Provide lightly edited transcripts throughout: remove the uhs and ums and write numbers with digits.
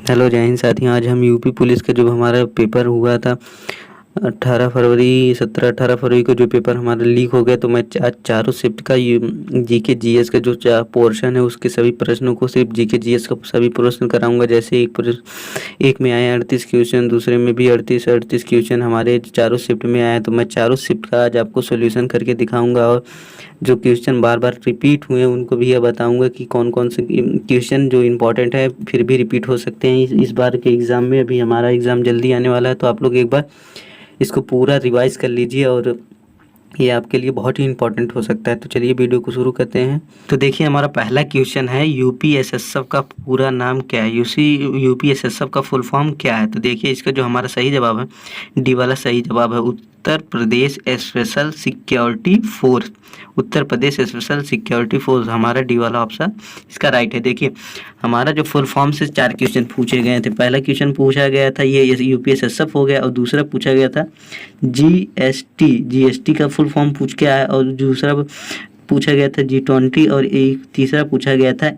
Hello जय हिंद साथियों। आज हम यूपी पुलिस का जो हमारा पेपर हुआ था 18 फरवरी को जो पेपर हमारा लीक हो गया, तो मैं आज चारों शिफ्ट का जीके जीएस का जो पोर्शन है उसके सभी प्रश्नों को, सिर्फ जीके जीएस का सभी प्रश्न कराऊंगा। जैसे एक में आए 38 क्वेश्चन, दूसरे में भी 38 क्वेश्चन हमारे चारों शिफ्ट में आए, तो मैं चारों शिफ्ट का आज आपको सोल्यूशन करके दिखाऊंगा। और जो क्वेश्चन बार बार रिपीट हुए हैं उनको भी यह बताऊंगा कि कौन कौन से क्वेश्चन जो इम्पोर्टेंट है फिर भी रिपीट हो सकते हैं इस बार के एग्ज़ाम में। अभी हमारा एग्ज़ाम जल्दी आने वाला है, तो आप लोग एक बार इसको पूरा रिवाइज कर लीजिए और ये आपके लिए बहुत ही इंपॉर्टेंट हो सकता है। तो चलिए वीडियो को शुरू करते हैं। तो देखिए हमारा पहला क्वेश्चन है, यूपीएसएसएफ का पूरा नाम क्या है? यूपीएसएसएफ का फुल फॉर्म क्या है? तो देखिए इसका जो हमारा सही जवाब है, डी वाला सही जवाब है, उत्तर प्रदेश स्पेशल सिक्योरिटी फोर्स। उत्तर प्रदेश स्पेशल सिक्योरिटी फोर्स हमारा डी वाला ऑप्शन इसका राइट है। देखिए हमारा जो फुल फॉर्म से 4 क्वेश्चन पूछे गए थे। पहला क्वेश्चन पूछा गया था ये यूपीएसएसएफ हो गया, और दूसरा पूछा गया था जीएसटी का फुल फॉर्म पूछ के आया, और दूसरा पूछा गया था G20, और एक तीसरा पूछा गया था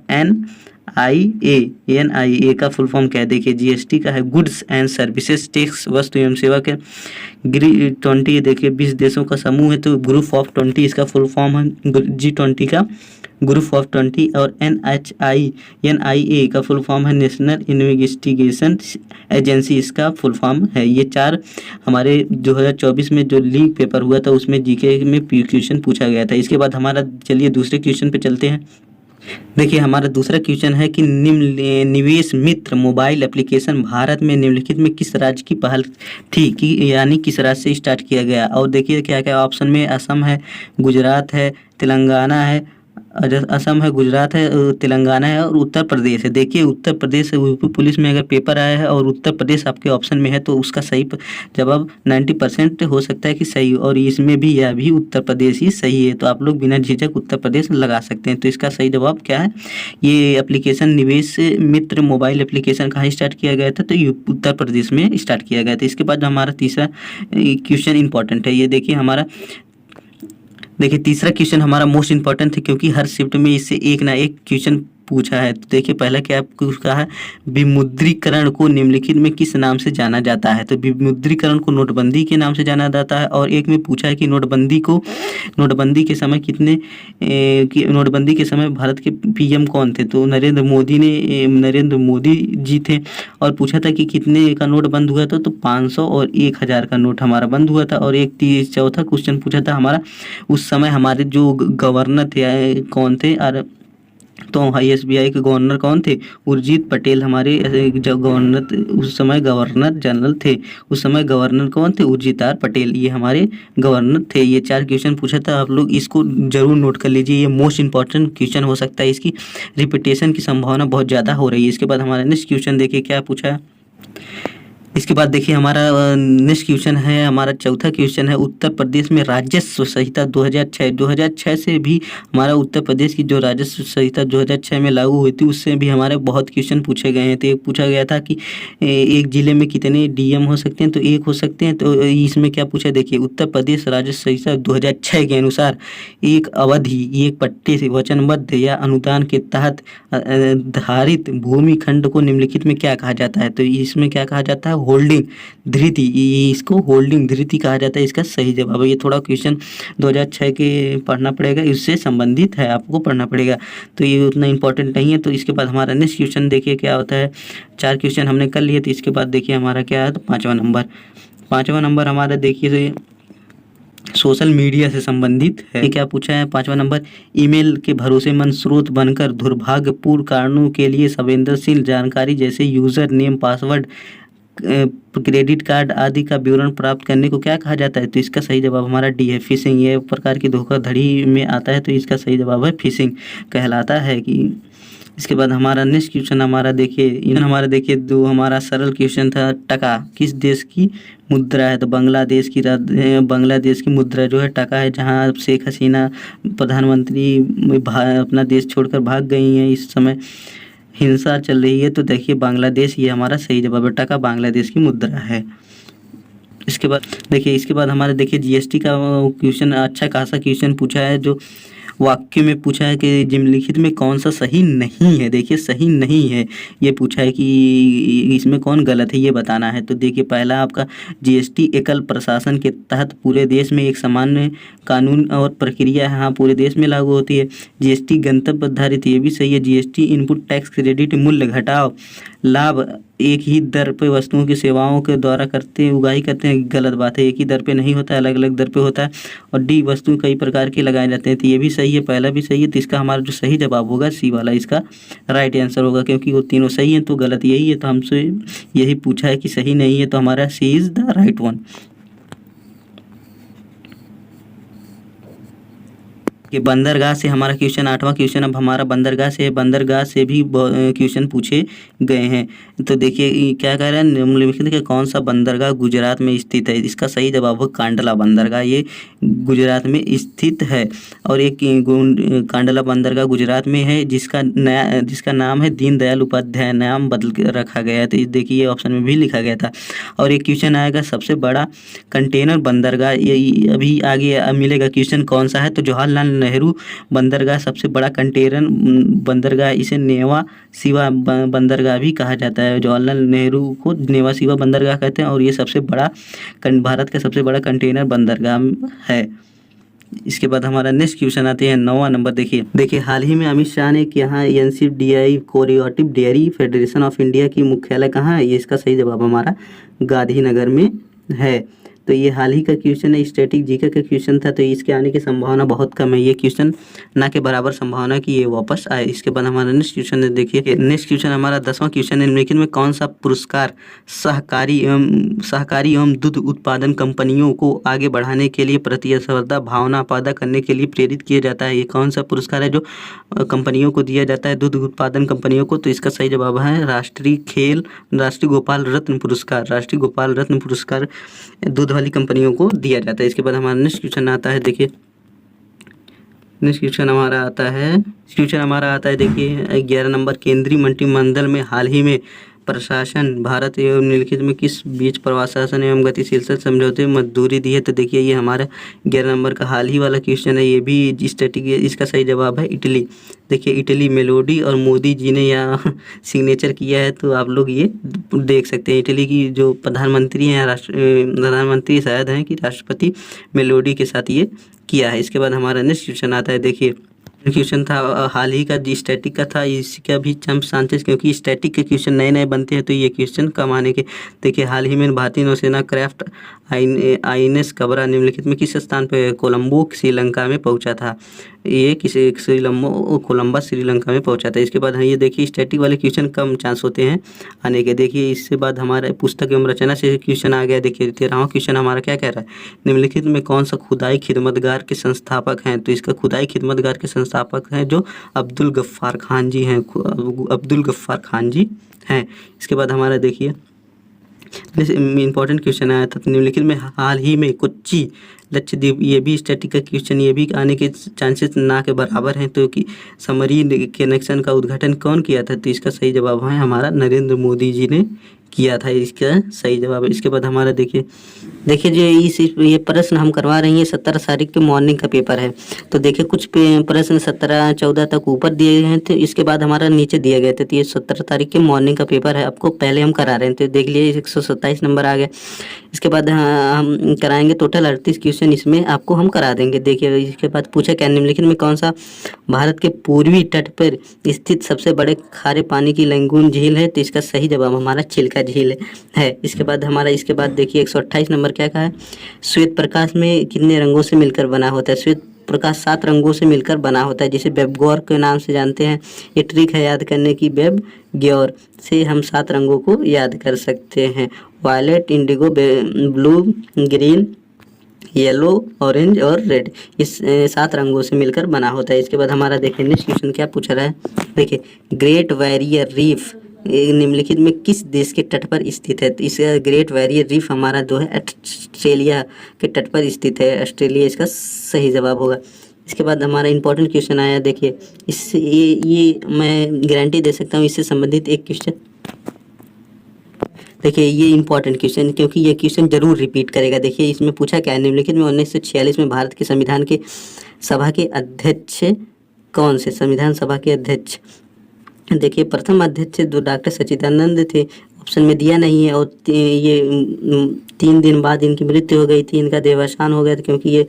एनआईए का फुल फॉर्म क्या है? देखिए जीएसटी का है गुड्स एंड सर्विसेज टैक्स, वस्तु एवं सेवा के। G20 देखिए 20 देशों का समूह है, तो ग्रुप ऑफ 20 इसका फुल फॉर्म है G20 का, ग्रुप ऑफ 20। और एनआईए का फुल फॉर्म है नेशनल इन्वेस्टिगेशन एजेंसी, इसका फुल फॉर्म है। ये 4 हमारे 2024 में जो लीक पेपर हुआ था उसमें जीके में क्वेश्चन पूछा गया था। इसके बाद हमारा चलिए दूसरे क्वेश्चन पे चलते हैं। देखिए हमारा दूसरा क्वेश्चन है कि निवेश मित्र मोबाइल एप्लीकेशन भारत में निम्नलिखित में किस राज्य की पहल थी, कि यानी किस राज्य से स्टार्ट किया गया? और देखिए क्या क्या ऑप्शन में असम है, गुजरात है, तेलंगाना है, असम है, गुजरात है, तेलंगाना है और उत्तर प्रदेश है। देखिए उत्तर प्रदेश यूपी पुलिस में अगर पेपर आया है और उत्तर प्रदेश आपके ऑप्शन में है, तो उसका सही जवाब 90% हो सकता है कि सही, और इसमें भी यह भी उत्तर प्रदेश ही सही है। तो आप लोग बिना झिझक उत्तर प्रदेश लगा सकते हैं। तो इसका सही जवाब क्या है? ये एप्लीकेशन निवेश मित्र मोबाइल एप्लीकेशन कहाँ स्टार्ट किया गया था? तो उत्तर प्रदेश में स्टार्ट किया गया था। इसके बाद हमारा तीसरा क्वेश्चन इंपॉर्टेंट है। ये देखिए हमारा तीसरा क्वेश्चन हमारा मोस्ट इंपॉर्टेंट है, क्योंकि हर शिफ्ट में इससे एक ना एक क्वेश्चन पूछा है। तो देखिए पहला क्या आपको कहा है, विमुद्रीकरण को निम्नलिखित में किस नाम से जाना जाता है? तो विमुद्रीकरण को नोटबंदी के नाम से जाना जाता है। और एक में पूछा है कि नोटबंदी के समय नोटबंदी के समय भारत के पीएम कौन थे? तो नरेंद्र मोदी जी थे। और पूछा था कि कितने का नोट बंद हुआ था? तो 500 और 1000 का नोट हमारा बंद हुआ था। और एक चौथा क्वेश्चन पूछा था हमारा, उस समय हमारे जो गवर्नर थे कौन थे? और तो एसबीआई के गवर्नर कौन थे? उर्जित पटेल हमारे जो गवर्नर उस समय गवर्नर जनरल थे। उस समय गवर्नर कौन थे? उर्जित आर पटेल, ये हमारे गवर्नर थे। ये 4 क्वेश्चन पूछा था, आप लोग इसको जरूर नोट कर लीजिए। ये मोस्ट इंपॉर्टेंट क्वेश्चन हो सकता है, इसकी रिपीटेशन की संभावना बहुत ज़्यादा हो रही है। इसके बाद हमारा नेक्स्ट क्वेश्चन देखिए क्या पूछा है। इसके बाद देखिए हमारा नेक्स्ट क्वेश्चन है, हमारा चौथा क्वेश्चन है, उत्तर प्रदेश में राजस्व संहिता 2006 से भी हमारा उत्तर प्रदेश की जो राजस्व संहिता 2006 में लागू हुई थी, उससे भी हमारे बहुत क्वेश्चन पूछे गए हैं। तो एक पूछा गया था कि एक जिले में कितने डीएम हो सकते हैं? तो 1 हो सकते हैं। तो इसमें क्या पूछा, देखिए उत्तर प्रदेश राजस्व संहिता 2006 के अनुसार एक अवधि, एक पट्टे से वचनबद्ध या अनुदान के तहत धारित भूमि खंड को निम्नलिखित में क्या कहा जाता है? तो इसमें क्या कहा जाता है? होल्डिंग धृति, इसको होल्डिंग धृति कहा जाता है। इसका सही जवाब है। ये थोड़ा क्वेश्चन 2006 के पढ़ना पड़ेगा, इससे संबंधित है, आपको पढ़ना पड़ेगा, तो ये उतना इंपॉर्टेंट नहीं है। तो इसके बाद हमारा नेक्स्ट क्वेश्चन देखिए क्या होता है। 4 क्वेश्चन हमने कर लिए, तो इसके बाद देखिए हमारा क्या है, तो 5वां नंबर हमारा देखिए सोशल मीडिया से संबंधित है। ये क्या पूछा है 5वां नंबर, ईमेल के भरोसेमंद स्रोत बनकर दुर्भाग्यपूर्ण कारणों के लिए संवेदनशील जानकारी जैसे user name, password, credit card आदि का विवरण प्राप्त करने को क्या कहा जाता है? तो इसका सही जवाब हमारा डी है, फिशिंग। ये प्रकार की धोखाधड़ी में आता है, तो इसका सही जवाब है फिशिंग कहलाता है। कि इसके बाद हमारा नेक्स्ट क्वेश्चन हमारा देखिए जो हमारा सरल क्वेश्चन था, टका किस देश की मुद्रा है? तो बांग्लादेश की मुद्रा जो है टका है, जहां शेख हसीना प्रधानमंत्री अपना देश छोड़कर भाग गई हैं। इस समय हिंसा चल रही है, तो देखिए बांग्लादेश, ये हमारा सही जवाब है, टका बांग्लादेश की मुद्रा है। इसके बाद हमारे देखिए जीएसटी का क्वेश्चन, अच्छा खासा क्वेश्चन पूछा है, जो वाक्य में पूछा है कि निम्नलिखित में कौन सा सही नहीं है। देखिए सही नहीं है, ये पूछा है कि इसमें कौन गलत है ये बताना है। तो देखिए पहला आपका जीएसटी एकल प्रशासन के तहत पूरे देश में एक सामान्य कानून और प्रक्रिया है, हाँ पूरे देश में लागू होती है। जीएसटी गंतव्य आधारित, ये भी सही है। जीएसटी इनपुट टैक्स क्रेडिट, मूल्य घटाव लाभ एक ही दर पे वस्तुओं की सेवाओं के द्वारा उगाही करते हैं, गलत बात है। एक ही दर पे नहीं होता है, अलग अलग दर पे होता है। और डी वस्तु कई प्रकार के लगाए जाते हैं, तो ये भी सही है, पहला भी सही है। तो इसका हमारा जो सही जवाब होगा सी वाला इसका राइट आंसर होगा, क्योंकि वो तीनों सही हैं तो गलत यही है। तो हमसे यही पूछा है कि सही नहीं है, तो हमारा सी इज़ द राइट वन। कि बंदरगाह से हमारा क्वेश्चन 8वां क्वेश्चन अब हमारा बंदरगाह से है। बंदरगाह से भी क्वेश्चन पूछे गए हैं। तो देखिए क्या कह रहा है, निम्नलिखित के कौन सा बंदरगाह गुजरात में स्थित है। इसका सही जवाब है कांडला बंदरगाह, ये गुजरात में स्थित है। और एक कांडला बंदरगाह गुजरात में है, जिसका नाम है दीनदयाल उपाध्याय, नाम बदल के रखा गया है। तो देखिए ये ऑप्शन में भी लिखा गया था। और एक क्वेश्चन आएगा सबसे बड़ा कंटेनर बंदरगाह, ये अभी आगे मिलेगा क्वेश्चन कौन सा है। तो जवाहरलाल नेहरू बंदरगाह सबसे बड़ा कंटेनर बंदरगाह, इसे नेवा शिवा बंदरगाह भी कहा जाता है। जवाहरलाल नेहरू को नेवा शिवा बंदरगाह कहते हैं और ये सबसे बड़ा भारत का सबसे बड़ा कंटेनर बंदरगाह है। इसके बाद हमारा नेक्स्ट क्वेश्चन आते हैं 9वां नंबर। देखिए हाल ही में अमित शाह ने यहाँ NCDI cooperative dairy federation of India की मुख्यालय कहाँ है, ये इसका सही जवाब हमारा गांधीनगर में है। तो ये हाल ही का क्वेश्चन है, स्टैटिक जीके का क्वेश्चन था, तो इसके आने की संभावना बहुत कम है। ये क्वेश्चन ना के बराबर संभावना कि ये वापस आए। इसके बाद हमारा नेक्स्ट क्वेश्चन है, देखिए नेक्स्ट क्वेश्चन हमारा 10वां क्वेश्चन है। निम्नलिखित में कौन सा पुरस्कार सहकारी एवं दूध उत्पादन कंपनियों को आगे बढ़ाने के लिए प्रतिस्पर्धा भावना पैदा करने के लिए प्रेरित किया जाता है। ये कौन सा पुरस्कार है जो कंपनियों को दिया जाता है, दूध उत्पादन कंपनियों को। तो इसका सही जवाब है राष्ट्रीय गोपाल रत्न पुरस्कार। राष्ट्रीय गोपाल रत्न पुरस्कार दूध वाली कंपनियों को दिया जाता है। इसके बाद हमारा नेक्स्ट क्वेश्चन आता है, देखिए नेक्स्ट क्वेश्चन हमारा आता है देखिए 11 नंबर। केंद्रीय मंत्रिमंडल में हाल ही में प्रशासन भारत एवं निम्नलिखित में किस बीच प्रशासन एवं गतिशीलता समझौते में मंजूरी दी है। तो देखिए ये हमारा 11 नंबर का हाल ही वाला क्वेश्चन है, ये भी स्टैटिक, इसका सही जवाब है इटली। देखिए इटली मेलोडी और मोदी जी ने यहाँ सिग्नेचर किया है, तो आप लोग ये देख सकते हैं। इटली की जो प्रधानमंत्री हैं, प्रधानमंत्री शायद हैं कि राष्ट्रपति मेलोडी के साथ ये किया है। इसके बाद हमारा नेक्स्ट क्वेश्चन आता है, देखिए क्वेश्चन था हाल ही का स्टैटिक का था, इसका भी चंप चांसेस, क्योंकि स्टैटिक के क्वेश्चन नए नए बनते हैं तो ये क्वेश्चन कम आने के। देखिए हाल ही में भारतीय नौसेना क्राफ्ट INS कबरा निम्नलिखित में किस स्थान पर कोलंबो श्रीलंका में पहुंचा था। ये कोलंबस श्रीलंका में पहुंचा था। इसके बाद ये देखिए स्टैटिक वाले क्वेश्चन कम चांस होते हैं आने के। देखिए इसके बाद हमारे पुस्तक एवं रचना से क्वेश्चन आ गया। देखिए 13वां क्वेश्चन हमारा क्या कह रहा है, निम्नलिखित में कौन सा खुदाई खिदमतगार के संस्थापक हैं। तो इसका खुदाई खिदमतगार के संस्थापक हैं जो अब्दुल गफ्फार खान जी हैं, अब्दुल गफ्फार खान जी हैं। इसके बाद हमारा देखिए इम्पॉर्टेंट क्वेश्चन आया था, निम्नलिखित में हाल ही में कोच्चि लक्षद्वीप, ये भी स्टैटिक का क्वेश्चन, ये भी आने के चांसेस ना के बराबर हैं। तो कि समरीन कनेक्शन का उद्घाटन कौन किया था। तो इसका सही जवाब है हमारा नरेंद्र मोदी जी ने किया था, इसका सही जवाब है। इसके बाद हमारा देखिए जो ये प्रश्न हम करवा रहे हैं 17 तारीख के मॉर्निंग का पेपर है। तो देखिए कुछ प्रश्न 17-14 तक ऊपर दिए गए हैं, तो इसके बाद हमारा नीचे दिए गए थे। तो ये 17 तारीख के मॉर्निंग का पेपर है, आपको पहले हम करा रहे हैं। तो देख लिए 127 नंबर आ गया। इसके बाद हम कराएंगे टोटल 38 क्वेश्चन, इसमें आपको हम करा देंगे। देखिए इसके बाद पूछा क्या, निम्नलिखित में कौन सा भारत के पूर्वी तट पर स्थित सबसे बड़े खारे पानी की लैगून झील है। तो इसका सही जवाब हमारा चिल्का झील है। इसके बाद देखिए 128 नंबर क्या कहा है, श्वेत प्रकाश में कितने रंगों से मिलकर बना होता है। श्वेत प्रकाश 7 रंगों से मिलकर बना होता है, जिसे वेबगौर के नाम से जानते हैं। ये ट्रिक है याद करने की, वेबगौर से हम 7 रंगों को याद कर सकते हैं, violet, indigo, blue, green, yellow, orange और रेड। इस 7 रंगों से मिलकर बना होता है। इसके बाद हमारा देखिए नेक्स्ट क्वेश्चन क्या पूछ रहा है, देखिए ग्रेट बैरियर रीफ निम्नलिखित में किस देश के तट पर स्थित है। तो इस ग्रेट बैरियर रीफ हमारा जो है ऑस्ट्रेलिया के तट पर स्थित है, ऑस्ट्रेलिया इसका सही जवाब होगा। इसके बाद हमारा इंपॉर्टेंट क्वेश्चन आया, देखिए इससे ये मैं गारंटी दे सकता हूँ इससे संबंधित एक क्वेश्चन देखिए ये इंपॉर्टेंट क्वेश्चन, क्योंकि ये क्वेश्चन जरूर रिपीट करेगा। देखिए इसमें पूछा क्या है, निम्नलिखित में 1946 में भारत के संविधान के सभा के अध्यक्ष कौन से? संविधान सभा के अध्यक्ष, देखिए प्रथम अध्यक्ष जो डॉक्टर सच्चिदानंद थे, ऑप्शन में दिया नहीं है। और ये 3 दिन बाद इनकी मृत्यु हो गई थी, इनका देहावसान हो गया था, क्योंकि ये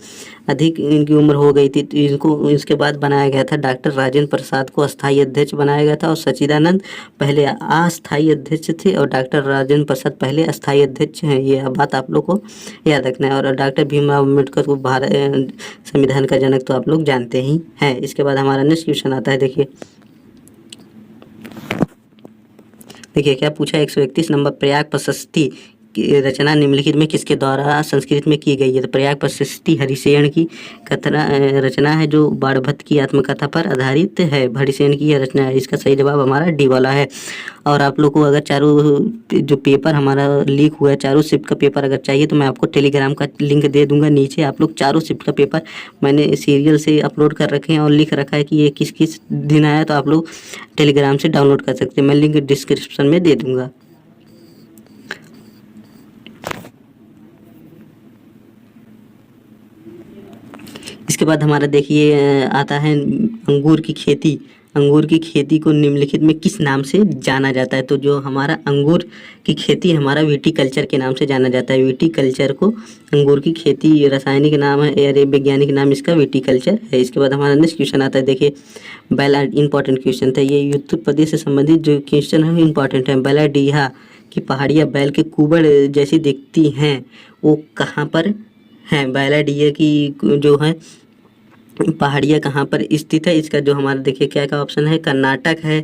अधिक इनकी उम्र हो गई थी। तो इनको इसके बाद बनाया गया था डॉक्टर राजेंद्र प्रसाद को अस्थायी अध्यक्ष बनाया गया था। और सच्चिदानंद पहले अस्थायी अध्यक्ष थे और डॉक्टर राजेंद्र प्रसाद पहले अस्थायी अध्यक्ष हैं। ये बात आप लोग को याद रखना है। और डॉक्टर भीमराव अम्बेडकर को भारत संविधान का जनक तो आप लोग जानते ही हैं। इसके बाद हमारा नेक्स्ट क्वेश्चन आता है। देखिए क्या पूछा, 131 नंबर, प्रयाग प्रशस्ति की रचना निम्नलिखित में किसके द्वारा संस्कृत में की गई है? तो प्रयाग प्रशस्ति हरिसेन की कथना रचना है, जो बाणभट्ट की आत्मकथा पर आधारित है। हरिसेन की यह रचना है। इसका सही जवाब हमारा डी वाला है। और आप लोग को अगर चारों जो पेपर हमारा लीक हुआ है, चारों शिफ्ट का पेपर अगर चाहिए तो मैं आपको टेलीग्राम का लिंक दे दूंगा नीचे। आप लोग चारों शिफ्ट का पेपर मैंने सीरियल से अपलोड कर रखे हैं और लिख रखा है कि ये किस किस दिन आया, तो आप लोग टेलीग्राम से डाउनलोड कर सकते हैं। मैं लिंक डिस्क्रिप्शन में दे दूंगा। इसके बाद हमारा देखिए आता है अंगूर की खेती। अंगूर की खेती को निम्नलिखित में किस नाम से जाना जाता है? तो जो हमारा अंगूर की खेती हमारा विटीकल्चर के नाम से जाना जाता है। विटीकल्चर को अंगूर की खेती रासायनिक नाम है, अरे वैज्ञानिक नाम इसका विटीकल्चर है। इसके बाद हमारा नेक्स्ट क्वेश्चन आता है। देखिए बैला, इंपॉर्टेंट क्वेश्चन था ये, उत्तर प्रदेश से संबंधित जो क्वेश्चन है इंपॉर्टेंट है। बैलाडीहा की पहाड़ियाँ बैल के कुबड़ जैसी दिखती हैं, वो कहाँ पर हैं? बैलाडीहा की जो है पहाड़ियाँ कहाँ पर स्थित है? इसका जो हमारा देखिए क्या का ऑप्शन है, कर्नाटक है,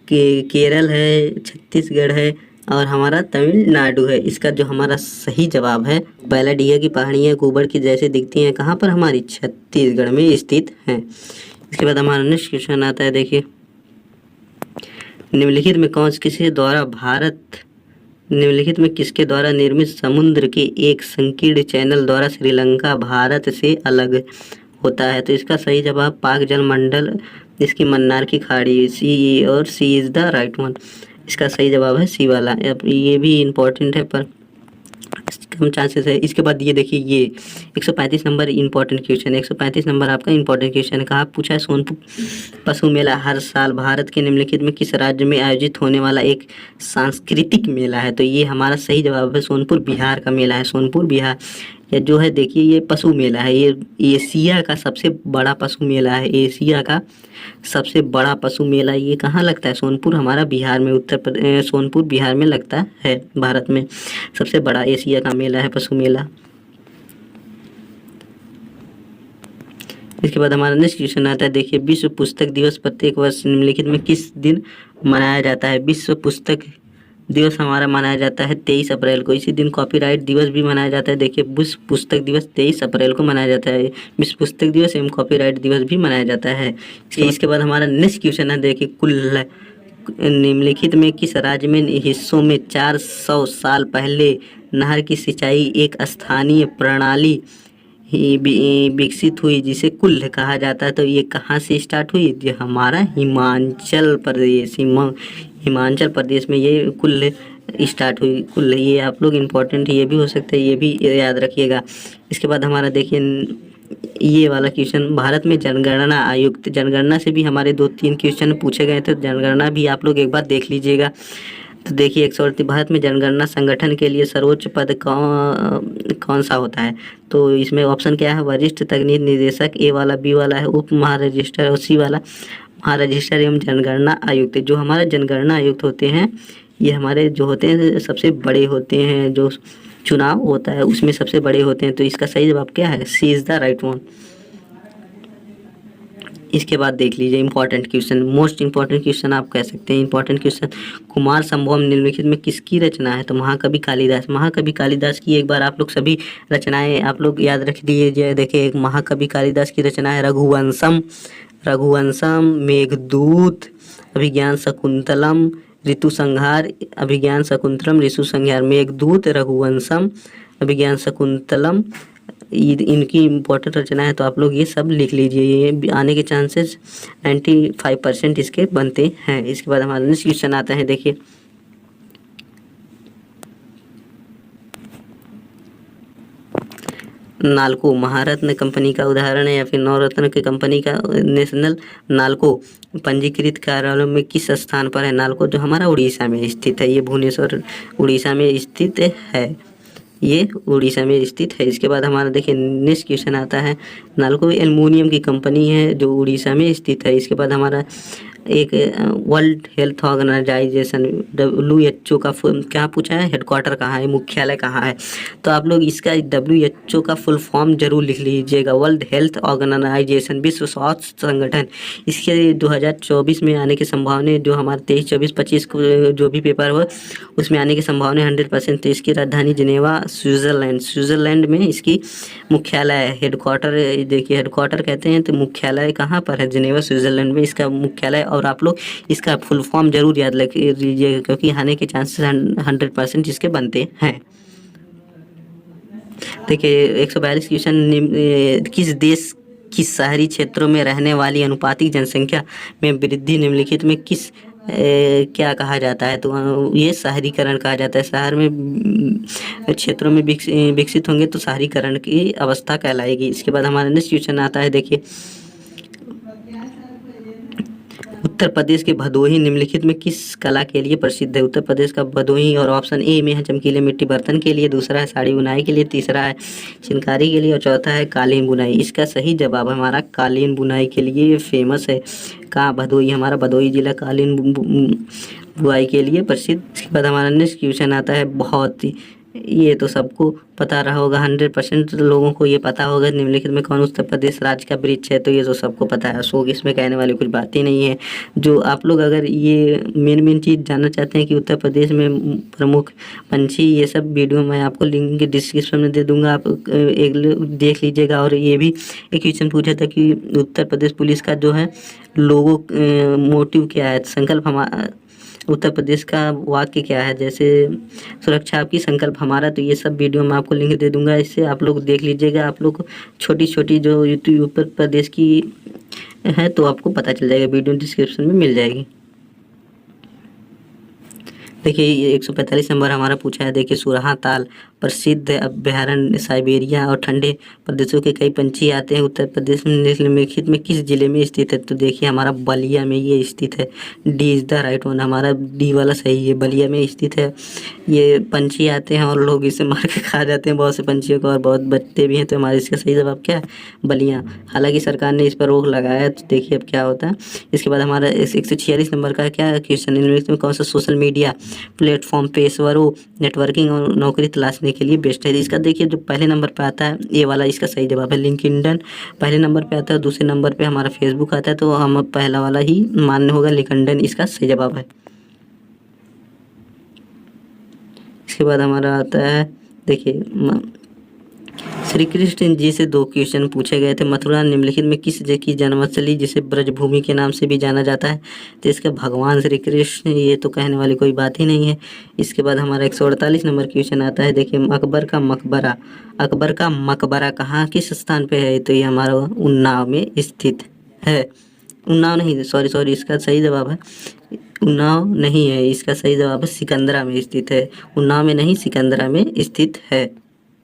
केरल है, छत्तीसगढ़ है और हमारा तमिलनाडु है। इसका जो हमारा सही जवाब है, बैलाडीहा की पहाड़ियाँ गोबर की जैसे दिखती हैं, कहाँ पर? हमारी छत्तीसगढ़ में स्थित हैं। इसके बाद हमारा नेक्स्ट क्वेश्चन आता है। देखिए निम्नलिखित में निम्नलिखित में किसके द्वारा निर्मित समुद्र के एक संकीर्ण चैनल द्वारा श्रीलंका भारत से अलग होता है? तो इसका सही जवाब पाक जल मंडल, इसकी मन्नार की खाड़ी, सी, और सी इज़ द राइट वन। इसका सही जवाब है सी वाला। अब ये भी इम्पोर्टेंट है पर कम चांसेस है। इसके बाद ये देखिए ये 135 नंबर इम्पोर्टेंट क्वेश्चन है। 135 नंबर आपका इम्पोर्टेंट क्वेश्चन है। कहाँ पूछा है? सोनपुर पशु मेला हर साल भारत के निम्नलिखित में किस राज्य में आयोजित होने वाला एक सांस्कृतिक मेला है? तो ये हमारा सही जवाब है सोनपुर बिहार का मेला है। सोनपुर बिहार या जो है देखिए ये पशु मेला है, ये एशिया का सबसे बड़ा पशु मेला है। एशिया का सबसे बड़ा पशु मेला ये कहाँ लगता है? सोनपुर हमारा बिहार में, उत्तर प्रदेश सोनपुर बिहार में लगता है। भारत में सबसे बड़ा एशिया का मेला है पशु मेला। इसके बाद हमारा नेक्स्ट क्वेश्चन आता है। देखिए विश्व पुस्तक दिवस प्रत्येक वर्ष निम्नलिखित में किस दिन मनाया जाता है? विश्व पुस्तक दिवस हमारा मनाया जाता है 23 अप्रैल को। इसी दिन कॉपीराइट दिवस भी मनाया जाता है। देखिए विश्व पुस्तक दिवस 23 अप्रैल को मनाया जाता है। विश्व पुस्तक दिवस एवं कॉपीराइट दिवस भी मनाया जाता है। इसके बाद हमारा नेक्स्ट क्वेश्चन है। देखिए कुल निम्नलिखित में किस राज्य में हिस्सों में 400 साल पहले नहर की सिंचाई एक स्थानीय प्रणाली विकसित हुई जिसे कुल्ल कहा जाता है? तो ये कहाँ से स्टार्ट हुई? ये हमारा हिमाचल प्रदेश में ये कुल्ल स्टार्ट हुई। कुल्ल ये आप लोग इम्पोर्टेंट ये भी हो सकता है, ये भी याद रखिएगा। इसके बाद हमारा देखिए ये वाला क्वेश्चन, भारत में जनगणना आयुक्त, जनगणना से भी हमारे 2-3 क्वेश्चन पूछे गए थे, जनगणना भी आप लोग एक बार देख लीजिएगा। तो देखिए 138 भारत में जनगणना संगठन के लिए सर्वोच्च पद कौन सा होता है? तो इसमें ऑप्शन क्या है? वरिष्ठ तकनीक निदेशक, ए वाला, बी वाला है उप महारजिस्टर और सी वाला महारजिस्टर एवं जनगणना आयुक्त। जो हमारे जनगणना आयुक्त होते हैं ये हमारे जो होते हैं सबसे बड़े होते हैं, जो चुनाव होता है उसमें सबसे बड़े होते हैं। तो इसका सही जवाब क्या है? सी इज़ द राइट वन। इसके बाद देख लीजिए important question, most important question आप कह सकते हैं। इंपॉर्टेंट क्वेश्चन, कुमार संभवम निम्नलिखित में किसकी रचना है? तो महाकवि कालिदास। महाकवि कालिदास की एक बार आप लोग सभी रचनाएं आप लोग याद रख लीजिए। देखिए एक महाकवि कालिदास की रचना है रघुवंशम, मेघदूत, अभिज्ञान शकुंतलम, ऋतु संहार, अभिज्ञान शकुंतलम, ऋतु संहार, मेघदूत, रघुवंशम, अभिज्ञान शकुंतलम, इनकी इम्पोर्टेंट रचना है। तो आप लोग ये सब लिख लीजिए, ये आने के चांसेस 95% इसके बनते हैं। इसके बाद हमारा नेक्स्ट क्वेश्चन आता है। देखिए नाल्को महारत्न कंपनी का उदाहरण है या फिर नवरत्न की कंपनी का नेशनल नाल्को पंजीकृत कार्यालयों में किस स्थान पर है? नाल्को जो हमारा उड़ीसा में स्थित है, ये भुवनेश्वर उड़ीसा में स्थित है, ये उड़ीसा में स्थित है। इसके बाद हमारा देखिए नेक्स्ट क्वेश्चन आता है, नाल्को एल्युमिनियम की कंपनी है जो उड़ीसा में स्थित है। इसके बाद हमारा एक वर्ल्ड हेल्थ ऑर्गेनाइजेशन WHO का क्या पूछा है, हेडक्वार्टर कहाँ है, मुख्यालय कहाँ है? तो आप लोग इसका WHO का फुल फॉर्म जरूर लिख लीजिएगा, वर्ल्ड हेल्थ ऑर्गेनाइजेशन, विश्व स्वास्थ्य संगठन। इसके 2024 में आने की संभावना, जो हमारा 23, 24, 25 को जो भी पेपर हुआ उसमें आने की संभावना 100%। तो इसकी राजधानी जिनेवा स्विट्जरलैंड में इसकी मुख्यालय है, हेडक्वार्टर। देखिए हेडक्वार्टर कहते हैं तो मुख्यालय कहाँ पर है? जिनेवा स्विट्जरलैंड में इसका मुख्यालय। और आप लोग इसका फुल फॉर्म जरूर याद रख लीजिएगा क्योंकि आने के चांसेस 100% इसके बनते हैं। देखिए 142 क्वेश्चन, किस देश की शहरी क्षेत्रों में रहने वाली अनुपातिक जनसंख्या में वृद्धि निम्नलिखित में किस क्या कहा जाता है? तो ये शहरीकरण कहा जाता है। शहर में क्षेत्रों में विकसित होंगे तो शहरीकरण की अवस्था कहलाएगी। इसके बाद हमारा नेक्स्ट क्वेश्चन आता है, देखिए उत्तर प्रदेश के भदोही निम्नलिखित में किस कला के लिए प्रसिद्ध है? उत्तर प्रदेश का भदोही, और ऑप्शन ए में है चमकीले मिट्टी बर्तन के लिए, दूसरा है साड़ी बुनाई के लिए, तीसरा है चिनकारी के लिए और चौथा है कालीन बुनाई। इसका सही जवाब हमारा कालीन बुनाई के लिए फेमस है। कहाँ? भदोही, हमारा भदोही जिला कालीन बुनाई के लिए प्रसिद्ध। इसके बाद हमारा नेक्स्ट क्वेश्चन आता है, बहुत ही ये तो सबको पता रहा होगा, 100% लोगों को ये पता होगा, निम्नलिखित में कौन उत्तर प्रदेश राज्य का वृक्ष है? तो ये तो सबको पता है अशोक, इसमें कहने वाली कुछ बात ही नहीं है। जो आप लोग अगर ये मेन चीज़ जानना चाहते हैं कि उत्तर प्रदेश में प्रमुख पंछी, ये सब वीडियो मैं आपको लिंक डिस्क्रिप्शन में दे दूंगा, आप एक देख लीजिएगा। और ये भी एक क्वेश्चन पूछा था कि उत्तर प्रदेश पुलिस का जो है लोगो मोटिव क्या है, संकल्प हमारा उत्तर प्रदेश का वाक्य क्या है, जैसे सुरक्षा आपकी संकल्प हमारा। तो ये सब वीडियो मैं आपको लिंक दे दूंगा, इससे आप लोग देख लीजिएगा। आप लोग छोटी छोटी जो यूट्यूब उत्तर प्रदेश की है तो आपको पता चल जाएगा, वीडियो डिस्क्रिप्शन में मिल जाएगी। देखिए 145 नंबर हमारा पूछा है, देखिए सुरहा ताल प्रसिद्ध अभ्यारण्य साइबेरिया और ठंडे प्रदेशों के कई पंछी आते हैं। उत्तर प्रदेश में निम्नलिखित में किस जिले में स्थित है? तो देखिए हमारा बलिया में ये स्थित है। D is the right one, हमारा डी वाला सही है, बलिया में स्थित है। ये पंछी आते हैं और लोग इसे मार के खा जाते हैं, बहुत से पंछियों को, और बहुत बचते भी हैं। तो हमारा इसका सही जवाब क्या है? बलिया। हालांकि सरकार ने इस पर रोक लगाया है, तो देखिए अब क्या होता है। इसके बाद हमारा 146 नंबर का क्या क्वेश्चन, निम्नलिखित में कौन सा सोशल मीडिया प्लेटफॉर्म पेशेवरों नेटवर्किंग और नौकरी तलाशने के लिए बेस्ट है? इसका देखिए जो पहले नंबर पे आता है ये वाला, इसका सही जवाब है लिंक्डइन। पहले नंबर पे आता है, दूसरे नंबर पे हमारा फेसबुक आता है, तो हम पहला वाला ही मान्य होगा, लिंक्डइन इसका सही जवाब है। इसके बाद हमारा आता है, देखिए श्री कृष्ण जी से 2 क्वेश्चन पूछे गए थे। मथुरा निम्नलिखित में किस जगह की जन्मस्थली जिसे ब्रजभूमि के नाम से भी जाना जाता है? तो इसका भगवान श्री कृष्ण, ये तो कहने वाली कोई बात ही नहीं है। इसके बाद हमारा 148 नंबर क्वेश्चन आता है, देखिए अकबर का मकबरा कहाँ किस स्थान पे है? तो ये हमारा उन्नाव में स्थित है। उन्नाव नहीं, सॉरी, इसका सही जवाब है उन्नाव नहीं है, इसका सही जवाब है सिकंदरा में स्थित है। उन्नाव में नहीं, सिकंदरा में स्थित है।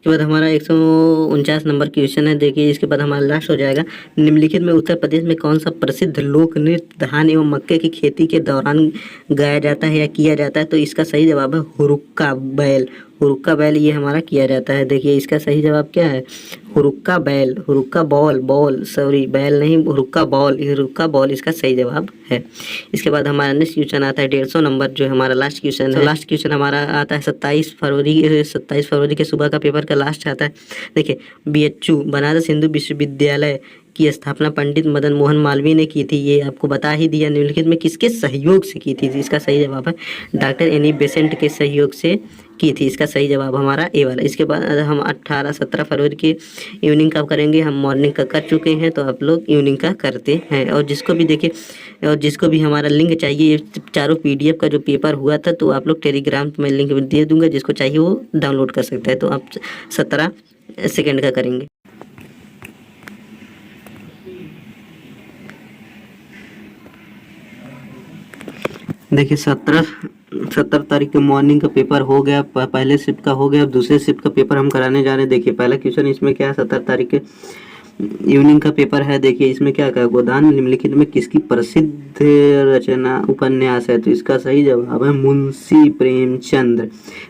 इसके बाद हमारा 149 नंबर क्वेश्चन है, देखिए इसके बाद हमारा लास्ट हो जाएगा। निम्नलिखित में उत्तर प्रदेश में कौन सा प्रसिद्ध लोक नृत्य धान एवं मक्के की खेती के दौरान गाया जाता है या किया जाता है? तो इसका सही जवाब है हुरुक्का बैल। हुरुक्का बैल ये हमारा किया जाता है। देखिए इसका सही जवाब क्या है? हुरुक्का बैल, हुरुक्का बॉल, सॉरी बैल नहीं, हुरुक्का बॉल इसका सही जवाब है। इसके बाद हमारा नेक्स्ट क्वेश्चन आता है 150 नंबर, जो हमारा लास्ट क्वेश्चन है। लास्ट क्वेश्चन हमारा आता है 27 फरवरी के सुबह का पेपर का लास्ट आता है। देखिए BHU बनारस हिंदू विश्वविद्यालय की स्थापना पंडित मदन मोहन मालवीय ने की थी, ये आपको बता ही दिया। निम्नलिखित में किसके सहयोग से की थी? इसका सही जवाब है डॉक्टर एनी बेसेंट के सहयोग से की थी, इसका सही जवाब हमारा ए वाला। इसके बाद हम 18-17 फरवरी की इवनिंग का करेंगे, हम मॉर्निंग का कर चुके हैं, तो आप लोग इवनिंग का करते हैं। और जिसको भी देखिए, और जिसको भी हमारा लिंक चाहिए, ये चारों PDF का जो पेपर हुआ था, तो आप लोग टेलीग्राम में लिंक दे दूंगा, जिसको चाहिए वो डाउनलोड कर सकता है। तो आप 17 सेकेंड का करेंगे। देखिए 17 17 तारीख के मॉर्निंग का पेपर हो गया, पहले शिफ्ट का हो गया, अब दूसरे शिफ्ट का पेपर हम कराने जा रहे हैं। देखिए पहला क्वेश्चन इसमें क्या है, 17 तारीख के इवनिंग का पेपर है। देखिए इसमें क्या क्या, गोदान निम्नलिखित में किसकी प्रसिद्ध रचना उपन्यास है? तो इसका सही जवाब है मुंशी प्रेमचंद।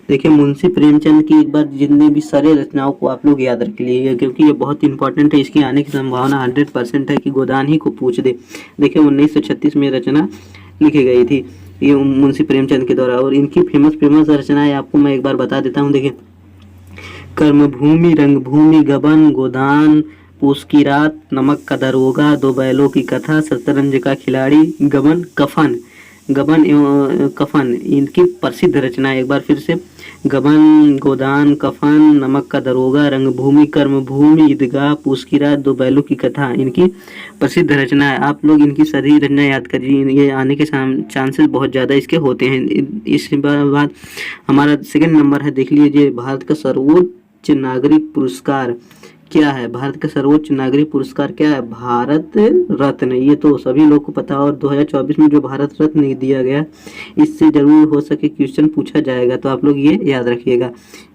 देखिए मुंशी प्रेमचंद की एक बार जितने भी सारे रचनाओं को आप लोग याद रख लीजिए, क्योंकि ये बहुत इंपॉर्टेंट है, इसकी आने की संभावना 100% है कि गोदान ही को पूछ दे। देखिए 1936 में रचना लिखी गई थी ये मुंशी प्रेमचंद के द्वारा, और इनकी फेमस रचनाएं आपको मैं एक बार बता देता हूँ। देखिए कर्मभूमि, रंगभूमि, गबन, गोदान, पूस की रात, नमक का दरोगा, दो बैलों की कथा, शतरंज का खिलाड़ी, गबन, गबन एवं कफन इनकी प्रसिद्ध रचना है। एक बार फिर से, गबन, गोदान, कफन, नमक का दरोगा, रंगभूमि, कर्मभूमि, ईदगाह, पूस की रात, दो बैलों की कथा इनकी प्रसिद्ध रचना है। आप लोग इनकी सभी रचना याद करिए, ये आने के चांसेस बहुत ज़्यादा इसके होते हैं। इसके बाद हमारा सेकंड नंबर है, देख लीजिए, भारत का सर्वोच्च नागरिक पुरस्कार क्या है? भारत का सर्वोच्च नागरिक पुरस्कार क्या है? भारत रत्न। ये तो सभी लोग को पता है, और 2024 में जो भारत रत्न दिया गया इससे जरूर हो सके क्वेश्चन पूछा जाएगा, तो आप लोग ये याद रखिएगा।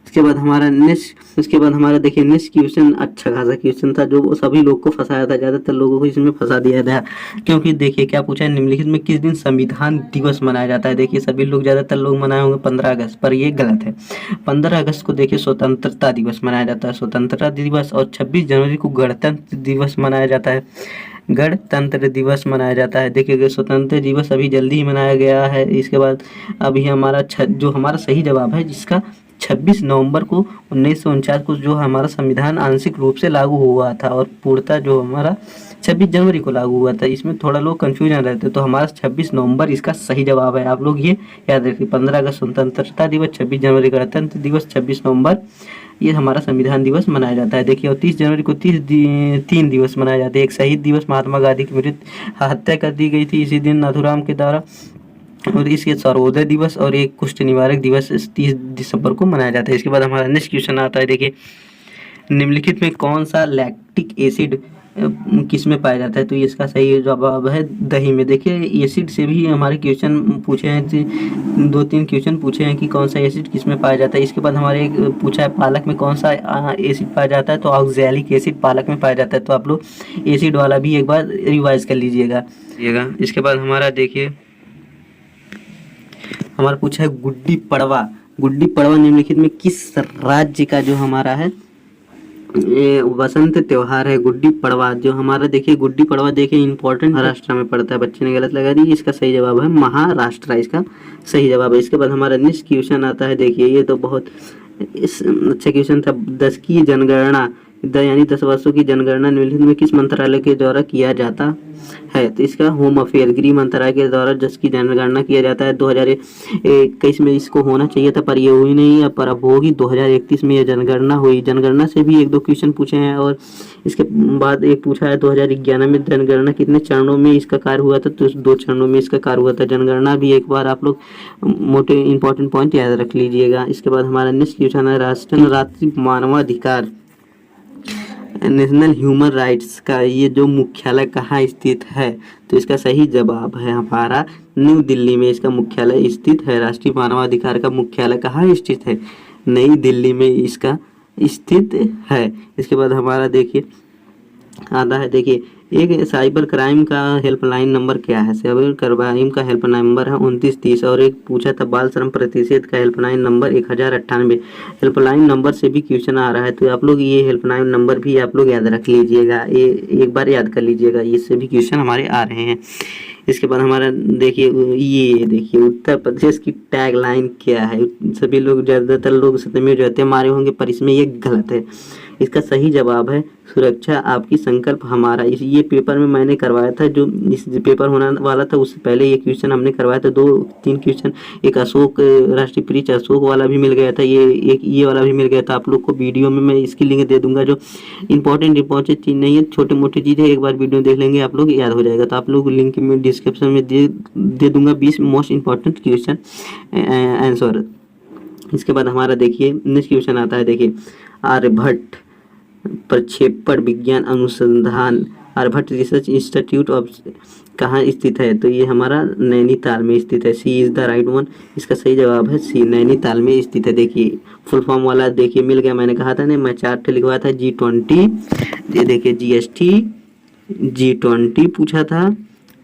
उसके बाद हमारा देखिए नेक्स्ट क्वेश्चन अच्छा खासा क्वेश्चन था, जो सभी लोग को फंसाया था, ज़्यादातर लोगों को इसमें फंसा दिया था। क्योंकि देखिए क्या पूछा है, निम्नलिखित में किस दिन संविधान दिवस मनाया जाता है? देखिए सभी लोग, ज़्यादातर लोग मनाए होंगे 15 अगस्त, पर ये गलत है। 15 अगस्त को देखिए स्वतंत्रता दिवस मनाया जाता है, स्वतंत्रता दिवस, और 26 जनवरी को गणतंत्र दिवस मनाया जाता है, गणतंत्र दिवस मनाया जाता है। देखिए स्वतंत्र दिवस अभी जल्दी ही मनाया गया है। इसके बाद अभी हमारा जो हमारा सही जवाब है, जिसका 26 नवंबर को 1949 को जो हमारा संविधान आंशिक रूप से लागू हुआ था, और पूर्णतः जो हमारा 26 जनवरी को लागू हुआ था। इसमें थोड़ा लोग कन्फ्यूजन रहते, तो हमारा 26 नवंबर इसका सही जवाब है। आप लोग ये याद रखिए, 15 अगस्त स्वतंत्रता दिवस, 26 जनवरी गणतंत्र दिवस, 26 नवंबर ये हमारा संविधान दिवस मनाया जाता है। देखिए और 30 जनवरी को 3 दिवस मनाए जाते हैं। एक शहीद दिवस, महात्मा गांधी की हत्या कर दी गई थी इसी दिन नाथूराम के द्वारा, और इसके सर्वोदय दिवस और एक कुष्ठ निवारक दिवस 30 दिसंबर को मनाया जाता है। इसके बाद हमारा नेक्स्ट क्वेश्चन आता है, देखिए निम्नलिखित में कौन सा लैक्टिक एसिड किस में पाया जाता है? तो इसका सही जवाब है दही में। देखिए एसिड से भी हमारे क्वेश्चन पूछे हैं, 2-3 क्वेश्चन पूछे हैं कि कौन सा एसिड किस में पाया जाता है। इसके बाद हमारे एक पूछा है पालक में कौन सा एसिड पाया जाता है? तो ऑक्सैलिक एसिड पालक में पाया जाता है। तो आप लोग एसिड वाला भी एक बार रिवाइज कर लीजिएगा। इसके बाद हमारा देखिए हमारा पूछा है गुड्डी पड़वा। गुड्डी पड़वा निम्नलिखित में किस राज्य का जो हमारा है वसंत त्योहार है? गुड्डी पड़वा जो हमारा, देखिए गुड्डी पड़वा देखिए इंपॉर्टेंट महाराष्ट्र में पड़ता है। बच्चे ने गलत लगा दी, इसका सही जवाब है महाराष्ट्र, इसका सही जवाब है। इसके बाद हमारा नेक्स्ट क्वेश्चन आता है, देखिए ये तो बहुत अच्छा क्वेश्चन था। 10 की जनगणना यानी 10 वर्षों की जनगणना निम्नलिखित में किस मंत्रालय के द्वारा किया जाता है? तो इसका होम अफेयर, गृह मंत्रालय के द्वारा 10 की जनगणना किया जाता है। 2021 में इसको होना चाहिए था, पर ये हुई नहीं, पर अब होगी। 2031 में यह जनगणना हुई। जनगणना से भी 1-2 क्वेश्चन पूछे हैं, और इसके बाद एक पूछा है 2011 में जनगणना कितने चरणों में इसका कार्य हुआ था? तो 2 चरणों में इसका कार्य हुआ था। जनगणना भी एक बार आप लोग मोटे इंपॉर्टेंट पॉइंट याद रख लीजिएगा। इसके बाद हमारा नेक्स्ट क्वेश्चन है राष्ट्रीय मानवाधिकार नेशनल ह्यूमन राइट्स का ये जो मुख्यालय कहाँ स्थित है? तो इसका सही जवाब है हमारा न्यू दिल्ली में इसका मुख्यालय स्थित है। राष्ट्रीय मानवाधिकार का मुख्यालय कहाँ स्थित है? नई दिल्ली में इसका स्थित है। इसके बाद हमारा देखिए आता है, देखिए एक साइबर क्राइम का हेल्पलाइन नंबर क्या है? साइबर क्राइम का हेल्पलाइन नंबर है 2930, और एक पूछा था बाल श्रम प्रतिषेध का हेल्पलाइन नंबर 1098। हेल्पलाइन नंबर से भी क्वेश्चन आ रहा है, तो आप लोग ये हेल्पलाइन नंबर भी आप लोग याद रख लीजिएगा, ये एक बार याद कर लीजिएगा, इससे भी क्वेश्चन हमारे आ रहे हैं। इसके बाद हमारा देखिए ये देखिए उत्तर प्रदेश की टैग लाइन क्या है? सभी लोग, ज़्यादातर लोग सत्यमेव जयते मारे होंगे, पर इसमें ये गलत है। इसका सही जवाब है सुरक्षा आपकी संकल्प हमारा। ये पेपर में मैंने करवाया था, जो इस पेपर होने वाला था उससे पहले ये क्वेश्चन हमने करवाया था। 2-3 क्वेश्चन, एक अशोक राष्ट्रीय वृक्ष अशोक वाला भी मिल गया था, ये वाला भी मिल गया था। आप लोग को वीडियो में मैं इसकी लिंक दे दूंगा, जो इंपॉर्टेंट चीज़ नहीं है, छोटे मोटे चीज़ है, एक बार वीडियो देख लेंगे आप लोग याद हो जाएगा। तो आप लोग लिंक में डिस्क्रिप्शन में दे दूंगा 20 मोस्ट इंपॉर्टेंट क्वेश्चन आंसर। इसके बाद हमारा देखिए नेक्स्ट क्वेश्चन आता है, देखिए आर्यभट्ट प्रक्षेपण विज्ञान अनुसंधान, आर्यभट्ट रिसर्च इंस्टीट्यूट ऑफ कहाँ स्थित है, तो ये हमारा नैनीताल में स्थित है। सी इज़ द राइट वन, इसका सही जवाब है सी, नैनीताल में स्थित है। देखिए फुल फॉर्म वाला देखिए मिल गया, मैंने कहा था ना, मैं 4 लिखवाया था। G20, ये देखिए GST, G20 पूछा था,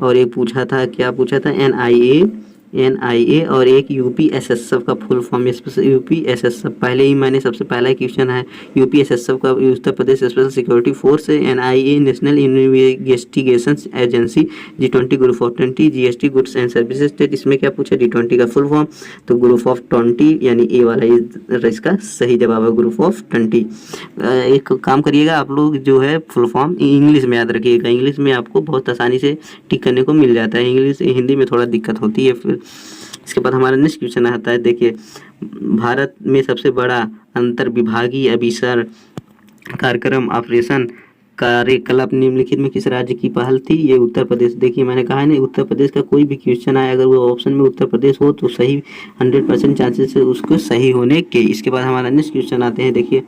और एक पूछा था, क्या पूछा था, NIA, और एक UPSSF का फुल फॉर्म। UPSSF पहले ही मैंने सबसे पहला क्वेश्चन है, UPSSF का Uttar Pradesh special security force, NIA national investigation agency, G20 group of 20, GST goods and services state. इसमें क्या पूछा, G20 का फुल फॉर्म, तो ग्रुप ऑफ 20 यानी ए वाला इसका सही जवाब है, ग्रुप ऑफ 20। एक काम करिएगा आप लोग, जो है फुल फॉर्म इंग्लिश में याद रखिएगा, इंग्लिश में आपको बहुत आसानी से टिक करने को मिल जाता है, इंग्लिश हिंदी में थोड़ा दिक्कत होती है। फिर इसके बाद हमारा नेक्स्ट क्वेश्चन आता है, देखिए भारत में सबसे बड़ा अंतर विभागीय अभिसरण कार्यक्रम ऑपरेशन कार्यकलाप निम्नलिखित में किस राज्य की पहल थी, ये उत्तर प्रदेश। देखिए मैंने कहा है ना, उत्तर प्रदेश का कोई भी क्वेश्चन आए अगर वो ऑप्शन में उत्तर प्रदेश हो तो सही 100% चांसेस है उसको सही होने के। इसके बाद हमारा नेक्स्ट क्वेश्चन आते हैं, देखिए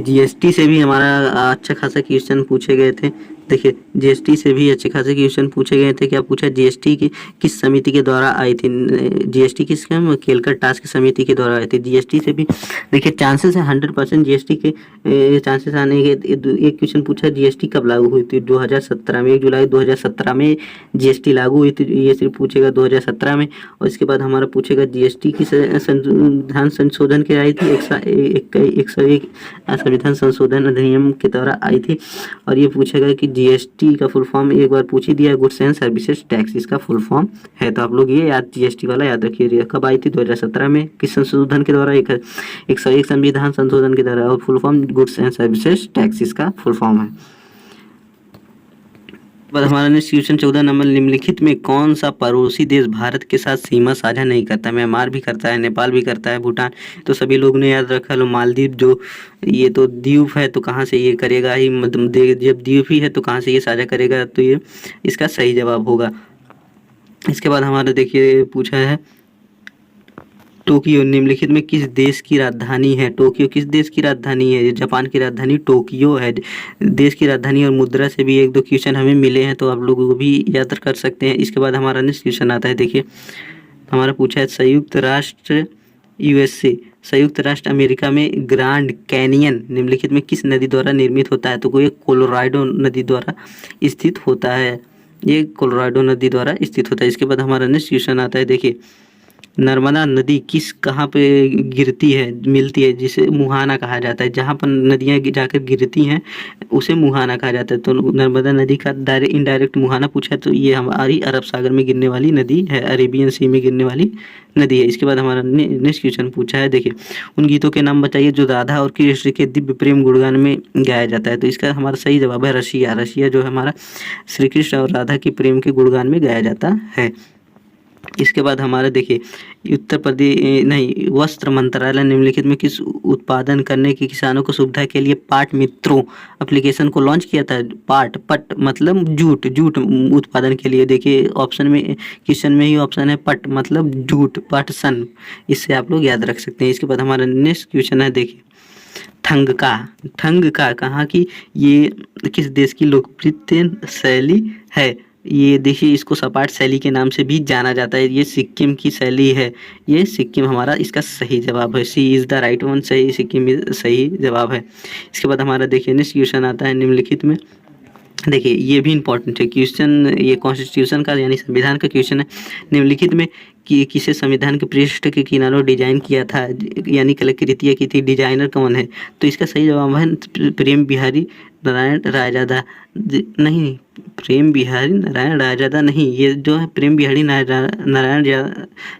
GST से भी हमारा अच्छा खासा क्वेश्चन पूछे गए थे। देखिए GST से भी अच्छे खासे क्वेश्चन पूछे गए थे। क्या पूछा, GST की किस समिति के द्वारा आई थी, GST किस केलकर टास्क समिति के द्वारा आई थी। GST से भी देखिए चांसेस है 100% GST के चांसेस आने के। एक क्वेश्चन पूछा, GST कब लागू हुई थी, 2017 में, 1 जुलाई 2017 में GST लागू हुई थी, ये सिर्फ पूछेगा 2017 में। और इसके बाद हमारा पूछेगा GST की संविधान संशोधन के आई थी, 101 संविधान संशोधन अधिनियम के द्वारा आई थी। और ये पूछेगा कि GST का फुल फॉर्म एक बार पूछ ही दिया है, गुड्स एंड सर्विसेज टैक्स इसका फुल फॉर्म है। तो आप लोग ये याद GST वाला याद रखिए, कब आई थी, 2017 में, किस संशोधन के द्वारा, 101 संविधान संशोधन के द्वारा, और full form goods and services tax इसका फुल फॉर्म है। बाद हमारा नेक्स्ट क्वेश्चन 14 नंबर, निम्नलिखित में कौन सा पड़ोसी देश भारत के साथ सीमा साझा नहीं करता। म्यांमार भी करता है, नेपाल भी करता है, भूटान तो सभी लोग ने याद रखा लो। मालदीव जो ये तो द्वीप है, तो कहाँ से ये करेगा ही, मतलब जब द्वीप ही है तो कहाँ से ये साझा करेगा, तो ये इसका सही जवाब होगा। इसके बाद हमारा देखिए पूछा है, टोक्यो निम्नलिखित में किस देश की राजधानी है। टोक्यो किस देश की राजधानी है, जापान की राजधानी टोक्यो है, देश की राजधानी। और मुद्रा से भी 1-2 क्वेश्चन हमें मिले हैं, तो आप लोगों को भी याद कर सकते हैं। इसके बाद हमारा नेक्स्ट क्वेश्चन आता है, देखिए हमारा पूछा है, संयुक्त राष्ट्र USA, संयुक्त राष्ट्र अमेरिका में ग्रांड कैनियन निम्नलिखित में किस नदी द्वारा निर्मित होता है, तो कोई कोलोराडो नदी द्वारा स्थित होता है, ये कोलोराडो नदी द्वारा स्थित होता है। इसके बाद हमारा नेक्स्ट क्वेश्चन आता है, देखिए नर्मदा नदी किस कहाँ पे गिरती है, मिलती है, जिसे मुहाना कहा जाता है। जहाँ पर नदियाँ जाकर गिरती हैं उसे मुहाना कहा जाता है। तो नर्मदा नदी का इनडायरेक्ट मुहाना पूछा है, तो ये हमारी अरब सागर में गिरने वाली नदी है, अरेबियन सी में गिरने वाली नदी है। इसके बाद हमारा नेक्स्ट क्वेश्चन पूछा है, देखिए उन गीतों के नाम बताइए जो राधा और कृष्ण के दिव्य प्रेम गुणगान में गाया जाता है। तो इसका हमारा सही जवाब है रसिया। रसिया जो है हमारा श्री कृष्ण और राधा के प्रेम के गुणगान में गाया जाता है। इसके बाद हमारा देखिए उत्तर प्रदेश नहीं वस्त्र मंत्रालय निम्नलिखित में किस उत्पादन करने की किसानों को सुविधा के लिए पाट मित्रों एप्लीकेशन को लॉन्च किया था। पट मतलब जूट उत्पादन के लिए। देखिए ऑप्शन में, क्वेश्चन में ही ऑप्शन है पट मतलब जूट, पटसन, इससे आप लोग याद रख सकते हैं। इसके बाद हमारा नेक्स्ट क्वेश्चन है, देखिए ठंग का कहाँ की, ये किस देश की लोकप्रिय शैली है। ये देखिए इसको सपाट शैली के नाम से भी जाना जाता है। ये सिक्किम की शैली है, ये सिक्किम हमारा इसका सही जवाब है। सी इज़ द राइट वन, सही सिक्किम सही जवाब है। इसके बाद हमारा देखिए नेक्स्ट क्वेश्चन आता है निम्नलिखित में, देखिए ये भी इम्पोर्टेंट है क्वेश्चन, ये कॉन्स्टिट्यूशन का यानी संविधान का क्वेश्चन है। निम्नलिखित में कि किसे संविधान के पृष्ठ के किनारों डिजाइन किया था, यानी कलाकृतियाँ की थी, डिजाइनर कौन है। तो इसका सही जवाब है प्रेम बिहारी नारायण रायजादा, नहीं प्रेम बिहारी नारायण रायजादा नहीं, ये जो है प्रेम बिहारी नारायण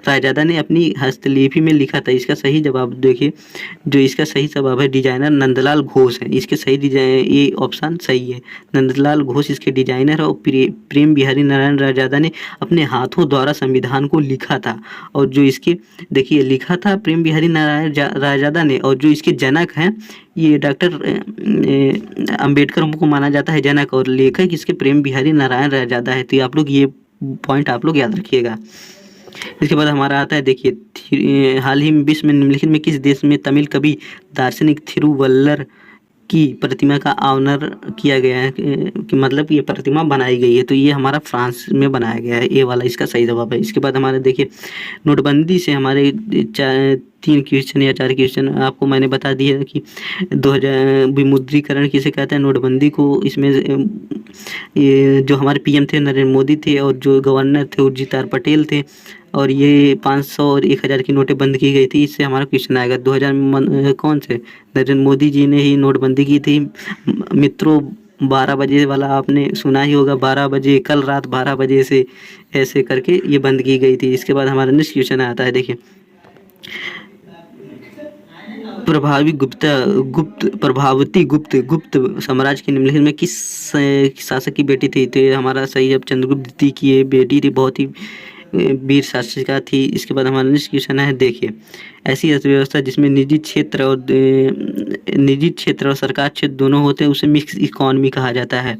रायजादा ने अपनी हस्तलिपि में लिखा था। इसका सही जवाब देखिए, जो इसका सही जवाब है डिजाइनर नंदलाल घोष है। इसके सही डिजाइन ये ऑप्शन सही है, नंदलाल घोष इसके डिजाइनर है। और प्रेम बिहारी नारायण रायजादा ने अपने हाथों द्वारा संविधान को लिखा था। और जो इसके देखिए लिखा था प्रेम बिहारी नारायण रायजादा ने, और जो इसके जनक हैं ये डॉक्टर अंबेडकर को माना जाता है जनक, और लेखक इसके प्रेम बिहारी नारायण रायजादा है। तो आप लोग ये पॉइंट आप लोग याद रखिएगा। इसके बाद हमारा आता है देखिए हाल ही में विश्व में निम्नलिखित में किस देश में तमिल कवि दार्शनिक थिरुवल्लर की प्रतिमा का ऑनर किया गया है कि मतलब ये प्रतिमा बनाई गई है, तो ये हमारा फ्रांस में बनाया गया है। ए वाला इसका सही जवाब है। इसके बाद हमारे देखिए नोटबंदी से हमारे 3 क्वेश्चन या 4 क्वेश्चन आपको मैंने बता दिया कि 2000 विमुद्रीकरण किसे कहते हैं, नोटबंदी को। इसमें ये जो हमारे पीएम थे नरेंद्र मोदी थे और जो गवर्नर थे उर्जित पटेल थे, और ये 500 और 1000 की नोटें बंद की गई थी। इससे हमारा क्वेश्चन आएगा 2000 कौन से, नरेंद्र मोदी जी ने ही नोटबंदी की थी। मित्रों 12 बजे वाला आपने सुना ही होगा, 12 बजे कल रात 12 बजे से ऐसे करके ये बंद की गई थी। इसके बाद हमारा नेक्स्ट क्वेश्चन आता है, देखिए प्रभावती गुप्त साम्राज्य के निम्नलिखित में किस शासक की बेटी थी, तो ये हमारा सही अब चंद्रगुप्त द्वितीय की ये बेटी थी, बहुत ही वीर शासिका थी। इसके बाद हमारा नेक्स्ट क्वेश्चन है, देखिए ऐसी अर्थव्यवस्था जिसमें निजी क्षेत्र और सरकार क्षेत्र दोनों होते हैं उसे मिक्स इकोनॉमी कहा जाता है,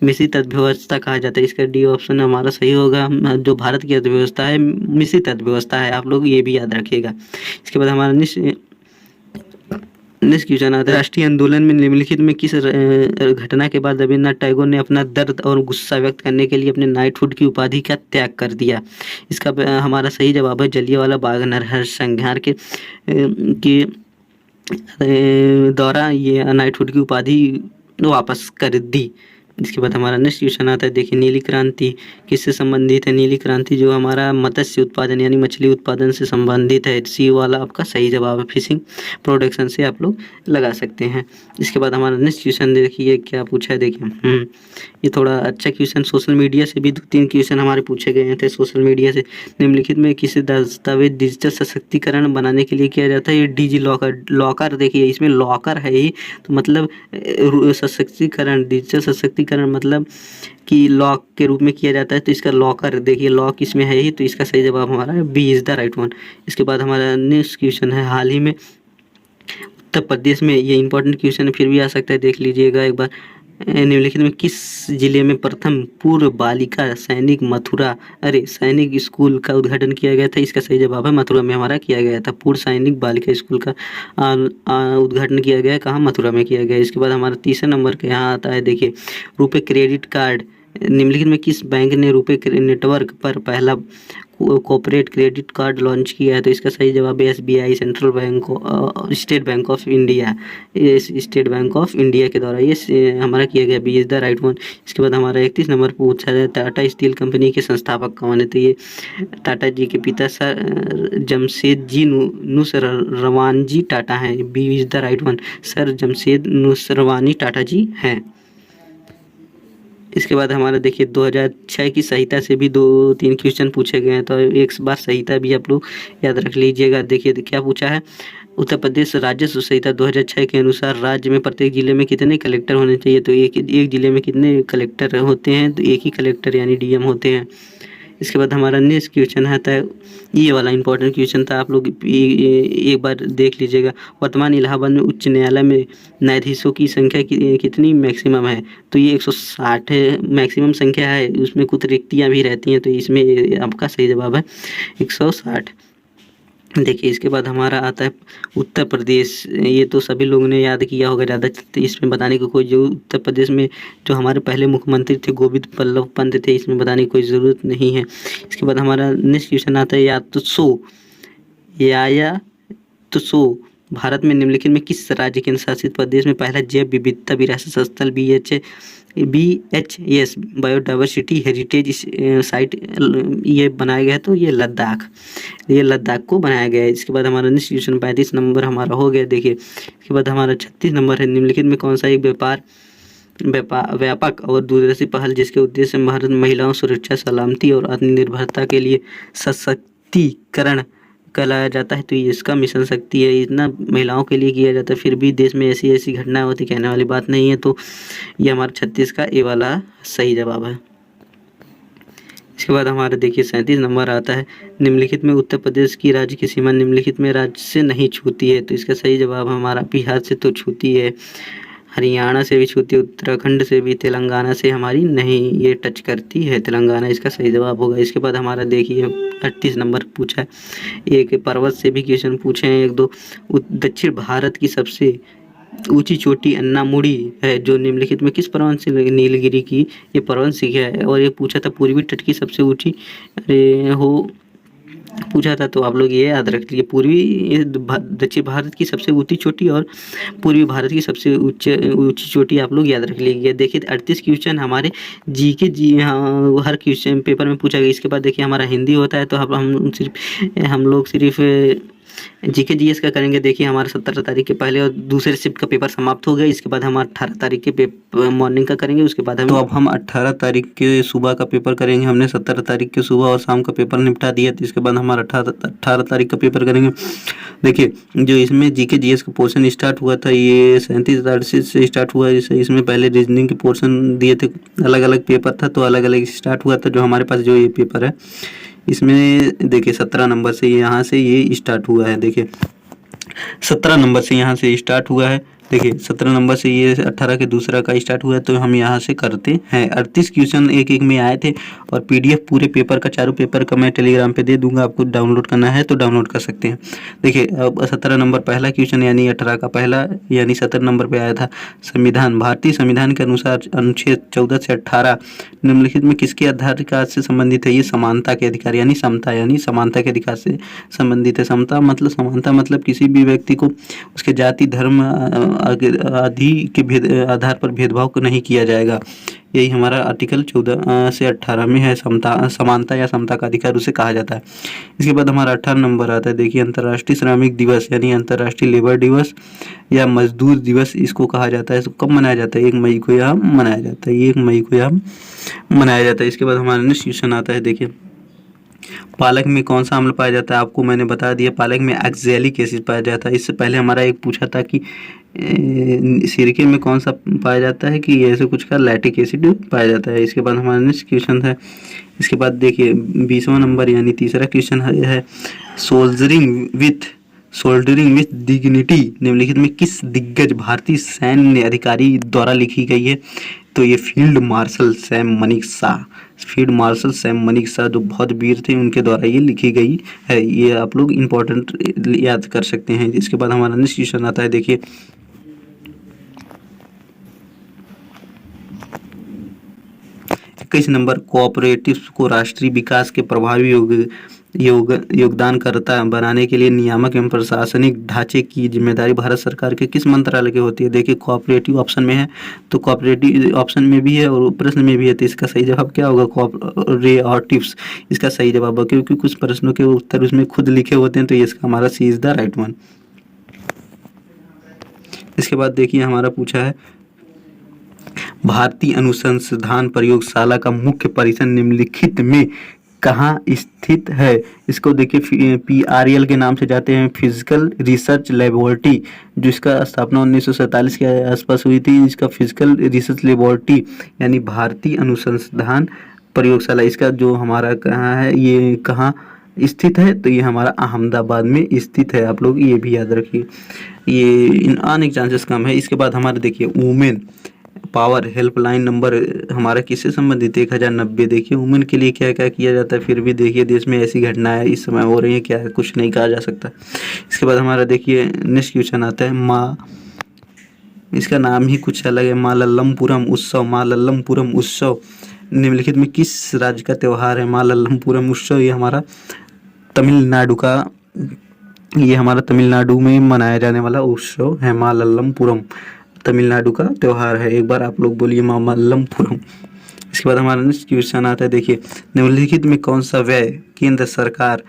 मिश्रित अर्थव्यवस्था कहा जाता है। इसका डी ऑप्शन हमारा सही होगा। जो भारत की अर्थव्यवस्था है मिश्रित अर्थव्यवस्था है, आप लोग ये भी याद रखिएगा। इसके बाद हमारा नेक्स्ट क्वेश्चन आता है, राष्ट्रीय आंदोलन में निम्नलिखित में किस घटना के बाद रविन्द्रनाथ टैगोर ने अपना दर्द और गुस्सा व्यक्त करने के लिए अपने नाइटहुड की उपाधि का त्याग कर दिया। इसका हमारा सही जवाब है जलियांवाला बाग नरसंहार के दौरान ये नाइटहुड की उपाधि वापस कर दी। इसके बाद हमारा नेक्स्ट क्वेश्चन आता है, देखिए नीली क्रांति किससे संबंधित है, नीली क्रांति जो हमारा मत्स्य उत्पादन यानी मछली उत्पादन से संबंधित है। सी वाला आपका सही जवाब है, फिशिंग प्रोडक्शन से आप लोग लगा सकते हैं। इसके बाद हमारा नेक्स्ट क्वेश्चन देखिए क्या पूछा है, देखिए ये थोड़ा अच्छा क्वेश्चन, सोशल मीडिया से भी 2-3 क्वेश्चन हमारे पूछे गए थे सोशल मीडिया से। निम्नलिखित में किसी दस्तावेज डिजिटल सशक्तिकरण बनाने के लिए किया जाता है, ये डिजी लॉकर देखिए इसमें लॉकर है ही, तो मतलब सशक्तिकरण डिजिटल सशक्तिकरण मतलब कि लॉक के रूप में किया जाता है, तो इसका लॉकर देखिए लॉक इसमें है ही, तो इसका सही जवाब हमारा B is the right one. इसके बाद हमारा नेक्स्ट क्वेश्चन है, हाल ही में उत्तर प्रदेश में, ये इंपॉर्टेंट क्वेश्चन है फिर भी आ सकता है, देख लीजिएगा एक बार। निम्नलिखित में किस जिले में प्रथम पूर्व बालिका सैनिक स्कूल का उद्घाटन किया गया था, इसका सही जवाब है मथुरा में हमारा किया गया था। पूर्व सैनिक बालिका स्कूल का उद्घाटन किया गया, कहाँ, मथुरा में किया गया। इसके बाद हमारा तीसरे नंबर के यहाँ आता है, देखिए रुपे क्रेडिट कार्ड निम्नलिखित में किस बैंक ने रुपे नेटवर्क पर पहला कॉर्पोरेट क्रेडिट कार्ड लॉन्च किया है, तो इसका सही जवाब है SBI, central bank State Bank of India, State Bank of India के द्वारा ये हमारा किया गया, B is the right one. इसके बाद हमारा 31 नंबर पूछा है, टाटा स्टील कंपनी के संस्थापक कौन है, तो ये टाटा जी के पिता सर जमशेद जी नुसरवानी जी टाटा हैं, B is the right one, sir Jamshed Nusserwani Tata ji हैं। इसके बाद हमारा देखिए 2006 की संहिता से भी 2-3 क्वेश्चन पूछे गए हैं, तो एक बार संहिता भी आप लोग याद रख लीजिएगा। देखिए क्या पूछा है, उत्तर प्रदेश राजस्व संहिता 2006 के अनुसार राज्य में प्रत्येक जिले में कितने कलेक्टर होने चाहिए, तो एक जिले में कितने कलेक्टर होते हैं, तो एक ही कलेक्टर यानी डीएम होते हैं। इसके बाद हमारा नेक्स्ट क्वेश्चन आता है, ये वाला इंपॉर्टेंट क्वेश्चन था, आप लोग एक बार देख लीजिएगा। वर्तमान इलाहाबाद में उच्च न्यायालय में न्यायाधीशों की संख्या कितनी मैक्सिमम है, तो ये 160 मैक्सिमम संख्या है, उसमें कुछ रिक्तियाँ भी रहती हैं, तो इसमें आपका सही जवाब है 160। देखिए इसके बाद हमारा आता है उत्तर प्रदेश, ये तो सभी लोगों ने याद किया होगा, ज़्यादा इसमें बताने की कोई जो उत्तर प्रदेश में जो हमारे पहले मुख्यमंत्री थे गोविंद बल्लभ पंत थे, इसमें बताने की कोई ज़रूरत नहीं है। इसके बाद हमारा नेक्स्ट क्वेश्चन आता है, या तो सो भारत में निम्नलिखित में किस राज्य केंद्र शासित प्रदेश में पहला जैव विविधता विरासत स्थल BHS बायोडाइवर्सिटी हेरिटेज साइट ये बनाया गया है, तो ये लद्दाख को बनाया गया है। इसके बाद हमारा नेक्स्ट क्वेश्चन 35 नंबर हमारा हो गया। देखिए इसके बाद हमारा 36 नंबर है, निम्नलिखित में कौन सा एक व्यापक और दूरदर्शी पहल जिसके उद्देश्य से भारत में महिलाओं सुरक्षा सलामती और आत्मनिर्भरता के लिए सशक्तिकरण कहलाया जाता है, तो ये इसका मिशन शक्ति है। इतना महिलाओं के लिए किया जाता है, फिर भी देश में ऐसी घटनाएं होती, कहने वाली बात नहीं है, तो ये हमारा 36 का ए वाला सही जवाब है। इसके बाद हमारा देखिए 37 नंबर आता है, निम्नलिखित में उत्तर प्रदेश की राज्य की सीमा निम्नलिखित में राज्य से नहीं छूती है, तो इसका सही जवाब हमारा बिहार से तो छूती है, हरियाणा से भी छूती है, उत्तराखंड से भी, तेलंगाना से हमारी नहीं ये टच करती है, तेलंगाना इसका सही जवाब होगा। इसके बाद हमारा देखिए 38 नंबर पूछा है, एक पर्वत से भी क्वेश्चन पूछे हैं 1-2। दक्षिण भारत की सबसे ऊंची चोटी अन्नामुड़ी है जो निम्नलिखित में किस पर्वत से नीलगिरी की ये पर्वत श्रृंखला है। और ये पूछा था पूर्वी तट की सबसे ऊंची हो पूछा था, तो आप लोग ये याद रख लिए। दक्षिण भारत की सबसे ऊंची चोटी और पूर्वी भारत की सबसे ऊंची चोटी आप लोग याद रख लीजिए। देखिए 38 क्वेश्चन हमारे हाँ, हर क्वेश्चन पेपर में पूछा गया। इसके बाद देखिए हमारा हिंदी होता है, तो हम लोग सिर्फ जीके जीएस का करेंगे। देखिए हमारा 17 तारीख के पहले और दूसरे शिफ्ट का पेपर समाप्त हो गया। इसके बाद हम 18 तारीख के मॉर्निंग का करेंगे। उसके बाद अब हम 18 तारीख के सुबह का पेपर करेंगे। हमने 17 तारीख के सुबह और शाम का पेपर निपटा दिया, तो इसके बाद हमारा 18 तारीख का पेपर करेंगे। देखिए जो इसमें जीके जीएस का पोर्शन स्टार्ट हुआ था, ये 37 से स्टार्ट हुआ। इसमें पहले रीजनिंग के पोर्शन दिए थे, अलग अलग पेपर था, तो अलग अलग स्टार्ट हुआ था। जो हमारे पास जो ये पेपर है, इसमें देखिए 17 नंबर से यहाँ से ये स्टार्ट हुआ है। देखिए 17 नंबर से यहाँ से स्टार्ट हुआ है। देखिए 17 नंबर से ये 18 के दूसरा का स्टार्ट हुआ है, तो हम यहाँ से करते हैं। 38 क्वेश्चन एक एक में आए थे, और पीडीएफ पूरे पेपर का, चारों पेपर का मैं टेलीग्राम पे दे दूंगा। आपको डाउनलोड करना है तो डाउनलोड कर सकते हैं। देखिए अब 17 नंबर पहला क्वेश्चन यानी 18 का पहला यानी 17 नंबर पे आया था संविधान। भारतीय संविधान के अनुसार अनुच्छेद 14 से 18 निम्नलिखित में किसके अधिकार से संबंधित है। ये समानता के अधिकार यानी समता यानी समानता के अधिकार से संबंधित है। समता मतलब समानता मतलब किसी भी व्यक्ति को उसके जाति धर्म आदि के आधार पर भेदभाव को नहीं किया जाएगा। यही हमारा आर्टिकल 14 से 18 में है। समानता या समता का अधिकार उसे कहा जाता है। इसके बाद हमारा 18 नंबर आता है। देखिए अंतर्राष्ट्रीय श्रमिक दिवस यानी अंतर्राष्ट्रीय लेबर दिवस या मजदूर दिवस इसको कहा जाता है। इसको कब मनाया जाता है? 1 मई को यहाँ मनाया जाता है। 1 मई को यहाँ मनाया जाता है। इसके बाद हमारा नेक्स्ट क्वेश्चन आता है। देखिए पालक में कौन सा अम्ल पाया जाता है? आपको मैंने बता दिया, पालक में ऑक्सैलिक एसिड पाया जाता है। इससे पहले हमारा एक पूछा था कि सिरके में कौन सा पाया जाता है, कि ऐसे कुछ का लैक्टिक एसिड पाया जाता है। इसके बाद हमारा नेक्स्ट क्वेश्चन है। इसके बाद देखिए 20वां नंबर यानी तीसरा क्वेश्चन है सोल्डरिंग विथ डिग्निटी निम्नलिखित में किस दिग्गज भारतीय सैन्य अधिकारी द्वारा लिखी गई है? तो ये फील्ड मार्शल सैम मनिक शाह जो बहुत वीर थे, उनके द्वारा ये लिखी गई है। ये आप लोग इम्पोर्टेंट याद कर सकते हैं। इसके बाद हमारा नेक्स्ट क्वेश्चन आता है। देखिए 21 नंबर कोऑपरेटिव्स को राष्ट्रीय विकास के प्रभावी योगदानकर्ता बनाने के लिए नियामक एवं प्रशासनिक ढांचे की जिम्मेदारी भारत सरकार के किस मंत्रालय की होती है? देखिए कोऑपरेटिव ऑप्शन में है, तो कोऑपरेटिव ऑप्शन में भी है और प्रश्न में भी है, तो इसका सही जवाब क्या होगा? कोऑपरेटिव्स इसका सही जवाब होगा, क्योंकि कुछ प्रश्नों के उत्तर उसमें खुद लिखे होते हैं, तो ये इसका हमारा सी इज द राइट वन। इसके बाद देखिए हमारा पूछा है भारतीय अनुसंधान प्रयोगशाला का मुख्य परिसर निम्नलिखित में कहाँ स्थित है? इसको देखिए PRL के नाम से जाते हैं, फिजिकल रिसर्च लेबोरेटरी, जिसका स्थापना 1947 के आसपास हुई थी। इसका फिजिकल रिसर्च लेबोरेटरी यानी भारतीय अनुसंधान प्रयोगशाला, इसका जो हमारा कहाँ है, ये कहाँ स्थित है? तो ये हमारा अहमदाबाद में स्थित है। आप लोग ये भी याद रखिए, ये आने के चांसेस कम है। इसके बाद हमारे देखिए वुमेन पावर हेल्पलाइन नंबर हमारा किससे संबंधित है? 1090। देखिए वुमेन के लिए क्या क्या किया जाता है, फिर भी देखिए देश में ऐसी घटनाएं इस समय हो रही है, क्या कुछ नहीं कहा जा सकता। इसके बाद हमारा देखिए नेक्स्ट क्वेश्चन आता है माँ, इसका नाम ही कुछ अलग है, मालल्लमपुरम उत्सव निम्नलिखित में किस राज्य का त्यौहार है? मालल्लमपुरम उत्सव ये हमारा तमिलनाडु में मनाया जाने वाला उत्सव है। मालल्लमपुरम तमिलनाडु का त्यौहार है। एक बार आप लोग बोलिए मामल्लमपुरम। इसके बाद हमारा नेक्स्ट क्वेश्चन आता है। देखिए निम्नलिखित में कौन सा व्यय केंद्र सरकार,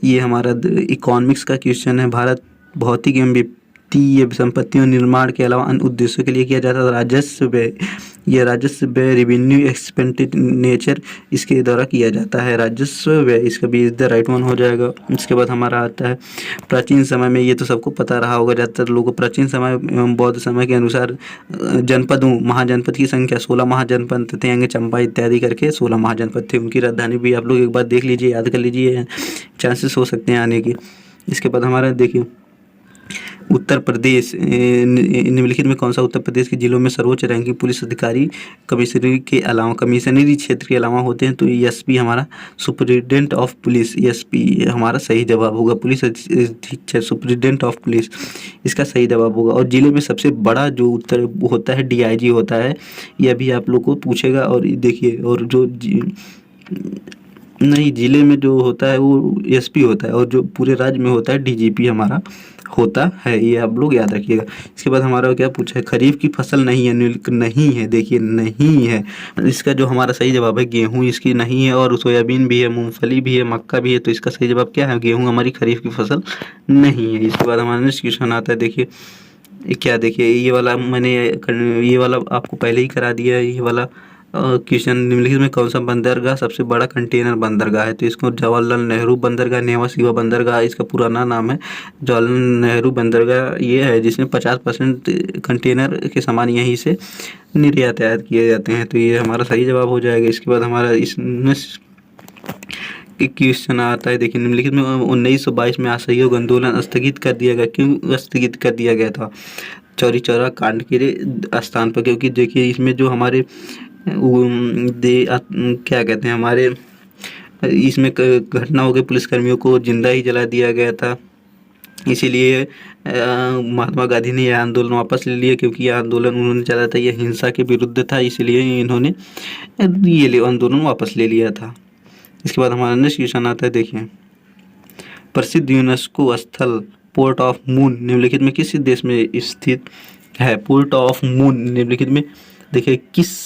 ये हमारा इकोनॉमिक्स का क्वेश्चन है, भारत भौतिक एवं वित्तीय संपत्तियों निर्माण के अलावा अन्य उद्देश्यों के लिए किया जाता है राजस्व व्यय। यह राजस्व व्यय रेवेन्यू एक्सपेंडिचर इसके द्वारा किया जाता है, राजस्व व्यय, इसका भी इज द राइट वन हो जाएगा। इसके बाद हमारा आता है प्राचीन समय में, ये तो सबको पता रहा होगा, ज़्यादातर लोगों को प्राचीन समय एवं बौद्ध समय के अनुसार जनपदों महाजनपद की संख्या 16 महाजनपद थे, चंपा इत्यादि करके 16 महाजनपद थे। उनकी राजधानी भी आप लोग एक बार देख लीजिए, याद कर लीजिए, चांसेस हो सकते हैं आने के। इसके बाद हमारा देखिए उत्तर प्रदेश निम्नलिखित में कौन सा उत्तर प्रदेश के जिलों में सर्वोच्च रैंकिंग पुलिस अधिकारी कमिश्नरी क्षेत्र के अलावा होते हैं? तो एसपी हमारा सुपरिटेंडेंट ऑफ पुलिस, एसपी हमारा सही जवाब होगा। पुलिस अधीक्षक सुपरिटेंडेंट ऑफ पुलिस इसका सही जवाब होगा। और जिले में सबसे बड़ा जो उत्तर होता है डीआईजी होता है, यह भी आप लोग को पूछेगा। और देखिए, और जो नहीं, जिले में जो होता है वो एसपी होता है, और जो पूरे राज्य में होता है डीजीपी हमारा होता है। ये आप लोग याद रखिएगा। इसके बाद हमारा क्या पूछा है? खरीफ की फसल नहीं है, नहीं है, देखिए नहीं है। इसका जो हमारा सही जवाब है गेहूँ, इसकी नहीं है। और सोयाबीन भी है, मूंगफली भी है, मक्का भी है। तो इसका सही जवाब क्या है? गेहूँ हमारी खरीफ की फसल नहीं है। इसके बाद हमारा नेक्स्ट क्वेश्चन आता है, देखिए क्या, देखिए ये वाला मैंने ये वाला आपको पहले ही करा दिया है। ये वाला क्वेश्चन, निम्नलिखित में कौन सा बंदरगाह सबसे बड़ा कंटेनर बंदरगाह है? तो इसको जवाहरलाल नेहरू बंदरगाह, नेवा शिवा बंदरगाह इसका पुराना नाम है। जवाहरलाल नेहरू बंदरगाह ये है जिसमें 50% कंटेनर के सामान यहीं से निर्यात किए जाते हैं। तो ये हमारा सही जवाब हो जाएगा। इसके बाद हमारा इसमें एक क्वेश्चन आता है, देखिए निम्नलिखित में 1922 में असहयोग आंदोलन स्थगित कर दिया गया। क्यों स्थगित कर दिया गया था? चौरी चौरा कांड के स्थान पर। क्योंकि देखिए इसमें जो हमारे क्या कहते हैं, हमारे इसमें घटना हो गई, पुलिसकर्मियों को जिंदा ही जला दिया गया था। इसीलिए महात्मा गांधी ने यह आंदोलन वापस ले लिया, क्योंकि यह आंदोलन उन्होंने चला था, यह हिंसा के विरुद्ध था, इसलिए इन्होंने ये आंदोलन वापस ले लिया था। इसके बाद हमारा नेक्स्ट क्वेश्चन आता है, देखिए प्रसिद्ध यूनेस्को स्थल पोर्ट ऑफ मून निम्नलिखित में किस देश में स्थित है? पोर्ट ऑफ मून निम्नलिखित में देखिए किस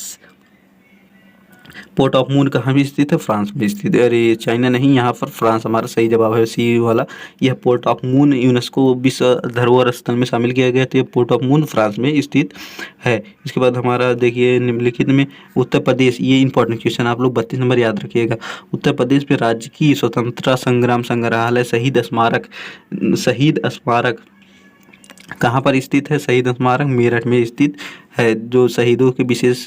पोर्ट ऑफ मून कहाँ भी स्थित है? फ्रांस में स्थित है। अरे चाइना नहीं, यहाँ पर फ्रांस हमारा सही जवाब है, सी वाला। यह पोर्ट ऑफ मून यूनेस्को विश्व धरोहर स्थल में शामिल किया गया, तो ये पोर्ट ऑफ मून फ्रांस में स्थित है। इसके बाद हमारा देखिए निम्नलिखित में उत्तर प्रदेश, ये इंपॉर्टेंट क्वेश्चन आप लोग 32 नंबर याद रखिएगा। उत्तर प्रदेश में राज्य की स्वतंत्रता संग्राम संग्रहालय शहीद स्मारक कहाँ पर स्थित है? शहीद स्मारक मेरठ में स्थित है। जो शहीदों के विशेष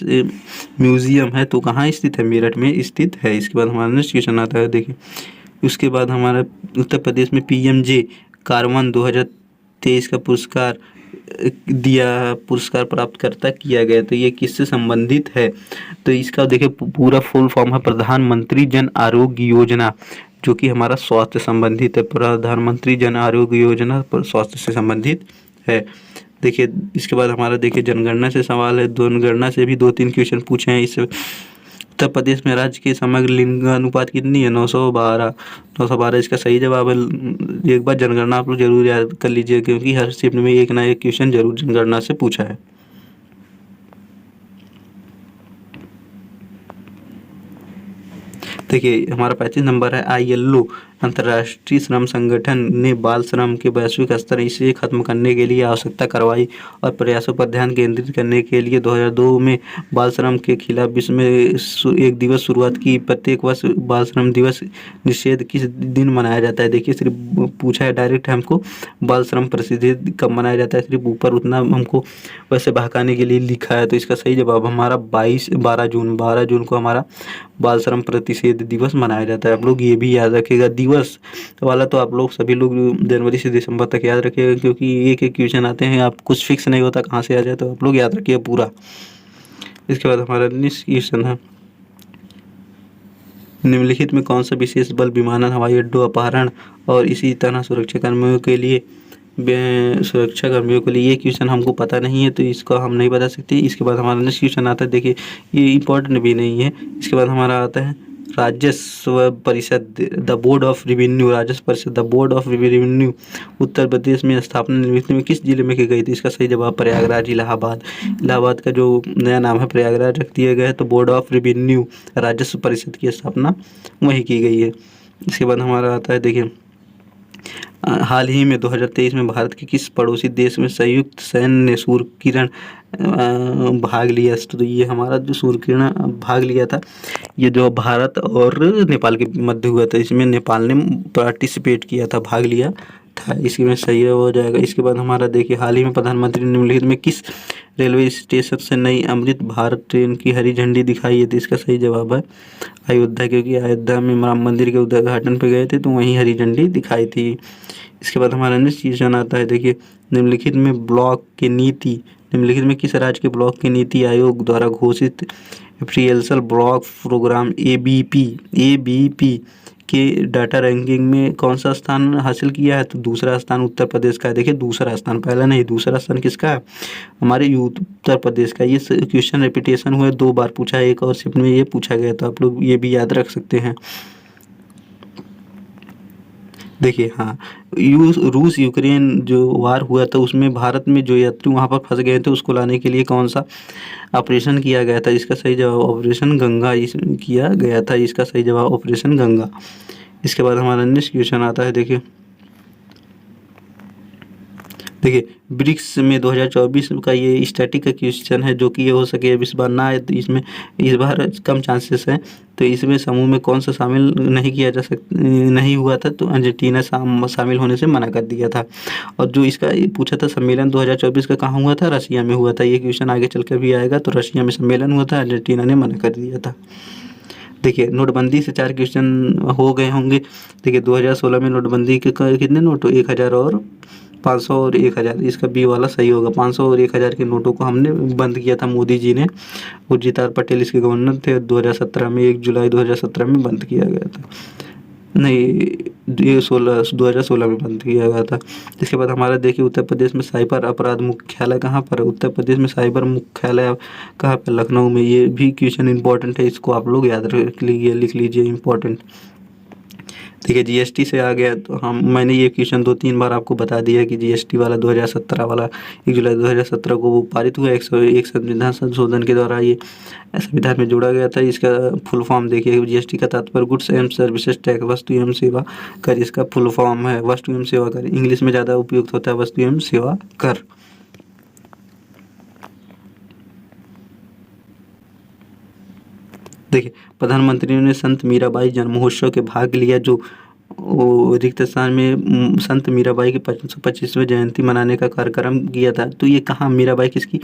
म्यूजियम है, तो कहाँ स्थित है? मेरठ में स्थित है। इसके बाद हमारा नेक्स्ट क्वेश्चन आता है, देखिए उसके बाद हमारा उत्तर प्रदेश में पीएमजे कार्बन 2023 का पुरस्कार प्राप्तकर्ता किया गया। तो ये किससे संबंधित है? तो इसका देखिए पूरा फुल फॉर्म है प्रधानमंत्री जन आरोग्य योजना, जो कि हमारा स्वास्थ्य संबंधित है। प्रधानमंत्री जन आरोग्य योजना स्वास्थ्य से संबंधित है। देखिए इसके बाद हमारा देखिए जनगणना से सवाल है। जनगणना से भी 2-3 क्वेश्चन पूछे हैं। इससे उत्तर प्रदेश में राज्य के समग्र लिंग अनुपात कितनी है? 912 इसका सही जवाब है। एक बार जनगणना आप लोग जरूर याद कर लीजिए, क्योंकि हर शिफ्ट में एक ना एक क्वेश्चन जरूर जनगणना से पूछा है। देखिए हमारा 35 नंबर है, ILO अंतर्राष्ट्रीय श्रम संगठन ने बाल श्रम के वैश्विक स्तर इसे खत्म करने के लिए आवश्यकता कार्रवाई और प्रयासों पर ध्यान केंद्रित करने के लिए 2002 में बाल श्रम के खिलाफ विश्व में एक दिवस शुरुआत की। प्रत्येक वर्ष बाल श्रम दिवस निषेध किस दिन मनाया जाता है? देखिए सिर्फ पूछा है डायरेक्ट हमको, बाल श्रम प्रतिषेध कब मनाया जाता है, सिर्फ ऊपर उतना हमको वैसे बहकाने के लिए लिखा है। तो इसका सही जवाब हमारा 12 जून को हमारा बाल श्रम प्रतिषेध दिवस मनाया जाता है। आप लोग ये भी याद रखिएगा, दिवस वाला तो आप लोग सभी लोग जनवरी से दिसंबर तक याद रखिएगा, क्योंकि एक एक क्वेश्चन आते हैं, आप कुछ फिक्स नहीं होता कहाँ से आ जाए, तो आप लोग याद रखिए पूरा। इसके बाद हमारा नेक्स्ट क्वेश्चन है, निम्नलिखित में कौन सा विशेष बल विमानन, हवाई अड्डों, अपहरण और इसी तरह सुरक्षा कर्मियों के लिए ये क्वेश्चन हमको पता नहीं है, तो इसको हम नहीं बता सकते। इसके बाद हमारा नेक्स्ट क्वेश्चन आता है, देखिए ये इंपॉर्टेंट भी नहीं है। इसके बाद हमारा आता है राजस्व परिषद, द बोर्ड ऑफ रेवेन्यू, राजस्व परिषद the board of revenue Uttar Pradesh में स्थापना निम्नलिखित में किस जिले में की गई थी? इसका सही जवाब प्रयागराज, इलाहाबाद का जो नया नाम है प्रयागराज रख दिया गया है। तो बोर्ड ऑफ रेवेन्यू राजस्व परिषद की स्थापना वहीं की गई है। इसके बाद हमारा आता है, देखिए हाल ही में 2023 में भारत के किस पड़ोसी देश में संयुक्त सैन्य ने सूर्य किरण भाग लिया? तो ये हमारा जो सूर्य किरण भाग लिया था, ये जो भारत और नेपाल के मध्य हुआ था, इसमें नेपाल ने पार्टिसिपेट किया था, भाग लिया था। है, इसमें सही हो जाएगा। इसके बाद हमारा देखिए, हाल ही में प्रधानमंत्री ने निम्नलिखित में किस रेलवे स्टेशन से नई अमृत भारत ट्रेन की हरी झंडी दिखाई है? तो इसका सही जवाब है अयोध्या, क्योंकि अयोध्या में राम मंदिर के उद्घाटन पे गए थे तो वहीं हरी झंडी दिखाई थी। इसके बाद हमारा नेक्स्ट क्वेश्चन आता है, देखिए निम्नलिखित में ब्लॉक की नीति, निम्नलिखित में किस राज्य के ब्लॉक की नीति आयोग द्वारा घोषित प्रियल्सल ब्लॉक प्रोग्राम एबीपी के डाटा रैंकिंग में कौन सा स्थान हासिल किया है? तो दूसरा स्थान उत्तर प्रदेश का है। देखिए दूसरा स्थान, पहला नहीं, दूसरा स्थान किसका है? हमारे उत्तर प्रदेश का। ये क्वेश्चन रिपीटेशन हुआ, 2 बार पूछा है, एक और शिफ्ट में ये पूछा गया, तो आप लोग ये भी याद रख सकते हैं। देखिए हाँ, रूस यूक्रेन जो वार हुआ था उसमें भारत में जो यात्री वहाँ पर फंस गए थे उसको लाने के लिए कौन सा ऑपरेशन किया गया था? इसका सही जवाब ऑपरेशन गंगा किया गया था। इसका सही जवाब ऑपरेशन गंगा। इसके बाद हमारा नेक्स्ट क्वेश्चन आता है, देखिए ब्रिक्स में 2024 का ये स्टैटिक का क्वेश्चन है, जो कि ये हो सके अब इस बार ना है, तो इसमें इस बार कम चांसेस हैं। तो इसमें समूह में कौन सा शामिल नहीं हुआ था? तो अर्जेंटीना शामिल होने से मना कर दिया था। और जो इसका पूछा था सम्मेलन 2024 का कहाँ हुआ था? रशिया में हुआ था। ये क्वेश्चन आगे चल कर भी आएगा। तो रशिया में सम्मेलन हुआ था, अर्जेंटीना ने मना कर दिया था। देखिए नोटबंदी से 4 क्वेश्चन हो गए होंगे। देखिए 2016 में नोटबंदी के कितने नोट? 1000 और 500 और 1000। इसका बी वाला सही होगा। 500 और 1000 के नोटों को हमने बंद किया था मोदी जी ने। उर्जित पटेल इसके गवर्नर थे। 2017 में 1 जुलाई 2017 में बंद किया गया था। नहीं, ये 2016 में बंद किया गया था। इसके बाद हमारा देखिए उत्तर प्रदेश में साइबर अपराध मुख्यालय कहाँ पर है? उत्तर प्रदेश में साइबर मुख्यालय कहाँ पर? लखनऊ में। ये भी क्वेश्चन इंपॉर्टेंट है, इसको आप लोग याद रख लीजिए, लिख लीजिए, इंपॉर्टेंट। देखिए जीएसटी से आ गया, तो मैंने ये क्वेश्चन 2-3 बार आपको बता दिया कि जीएसटी वाला 2017 वाला 1 जुलाई 2017 को वो पारित हुआ 101 संविधान संशोधन के द्वारा ये संविधान में जोड़ा गया था। इसका फुल फॉर्म देखिए, जीएसटी का तात्पर्य गुड्स एंड सर्विसेज टैक्स, वस्तु एवं सेवा कर। इसका फुल फॉर्म है वस्तु एवं सेवा कर। इंग्लिश में ज़्यादा उपयुक्त होता है वस्तु एवं सेवा कर। देखिए प्रधानमंत्री ने संत मीराबाई जन्म महोत्सव के भाग लिया, जो रिक्त स्थान में संत मीराबाई की 525वें जयंती मनाने का कार्यक्रम किया था। तो ये कहाँ मीराबाई किसकी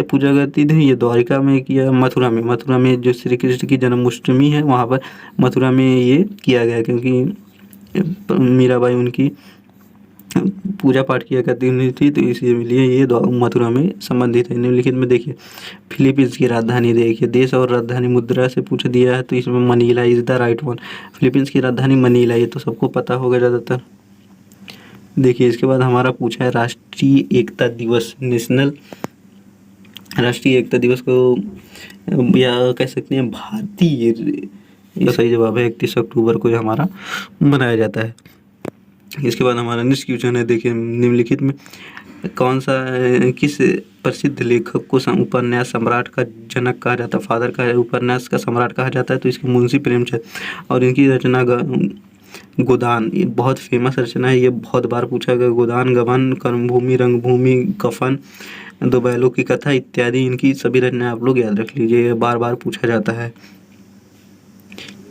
पूजा करती थी? ये द्वारिका में किया, मथुरा में। मथुरा में जो श्री कृष्ण की जन्माष्टमी है वहाँ पर मथुरा में ये किया गया, क्योंकि मीराबाई उनकी पूजा पाठ किया करती थी, तो इसीलिए ये मथुरा में संबंधित है। निम्नलिखित में देखिए फिलीपींस की राजधानी, देखिए देश और राजधानी मुद्रा से पूछ दिया है, तो इसमें Manila is the right one. Philippines की राजधानी मनीला, ये तो सबको पता होगा ज़्यादातर। देखिए इसके बाद हमारा पूछा है राष्ट्रीय एकता दिवस, नेशनल राष्ट्रीय एकता दिवस को या कह सकते हैं भारतीय, ये सही जवाब है 31 अक्टूबर को हमारा मनाया जाता है। इसके बाद हमारा नेक्स्ट क्वेश्चन है, देखिए निम्नलिखित में कौन सा किस प्रसिद्ध लेखक को उपन्यास सम्राट का जनक कहा जाता है? फादर का उपन्यास का सम्राट कहा जाता है, तो इसके मुंशी प्रेमचंद। और इनकी रचना गोदान, ये बहुत फेमस रचना है, ये बहुत बार पूछा गया। गोदान, गबन, कर्मभूमि, रंगभूमि, कफन, दो बैलों की कथा इत्यादि, इनकी सभी रचनाएं आप लोग याद रख लीजिए, बार बार पूछा जाता है।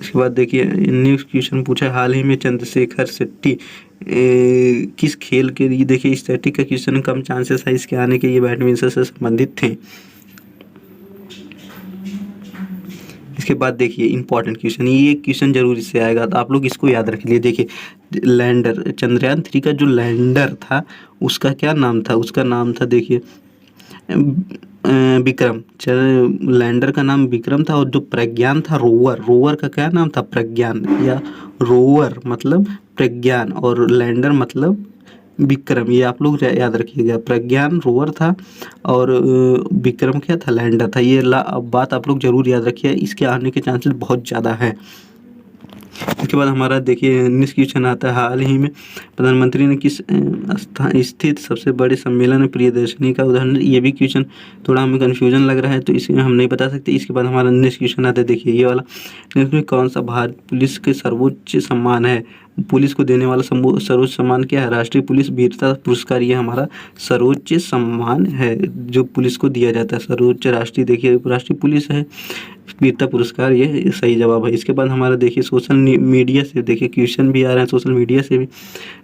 इसके बाद देखिए नेक्स्ट क्वेश्चन पूछा है, हाल ही में चंद्रशेखर शेट्टी किस खेल के लिए? देखिए स्टैटिक का क्वेश्चन, कम चांसेस है इसके आने के, ये बैडमिंटन से संबंधित थे। इसके बाद देखिए इंपॉर्टेंट क्वेश्चन, ये क्वेश्चन जरूर इससे आएगा, तो आप लोग इसको याद रख लीजिए। देखिए लैंडर, चंद्रयान 3 का जो लैंडर था उसका क्या नाम था? उसका नाम था देखिए विक्रम। लैंडर का नाम विक्रम था, और जो प्रज्ञान था रोवर का क्या नाम था? प्रज्ञान, या रोवर मतलब प्रज्ञान और लैंडर मतलब विक्रम। ये आप लोग याद रखिएगा, प्रज्ञान रोवर था और विक्रम क्या था? लैंडर था। ये बात आप लोग जरूर याद रखिए, इसके आने के चांसेस बहुत ज़्यादा है। इसके बाद हमारा देखिए नेक्स्ट क्वेश्चन आता है, हाल ही में प्रधानमंत्री ने किस स्थान स्थित सबसे बड़े सम्मेलन में प्रियदर्शनी का उदाहरण? ये भी क्वेश्चन थोड़ा हमें कन्फ्यूजन लग रहा है, तो इसमें हम नहीं बता सकते। इसके बाद हमारा नेक्स्ट क्वेश्चन आता है, देखिए ये वाला, इसमें कौन सा भारत पुलिस के सर्वोच्च सम्मान है? पुलिस को देने वाला सर्वोच्च सम्मान क्या है? राष्ट्रीय पुलिस वीरता पुरस्कार। ये हमारा सर्वोच्च सम्मान है जो पुलिस को दिया जाता है। सर्वोच्च राष्ट्रीय देखिए राष्ट्रीय पुलिस है, वीरता पुरस्कार, ये सही जवाब है। इसके बाद हमारा देखिए सोशल मीडिया से देखिए क्वेश्चन भी आ रहे हैं। सोशल मीडिया से भी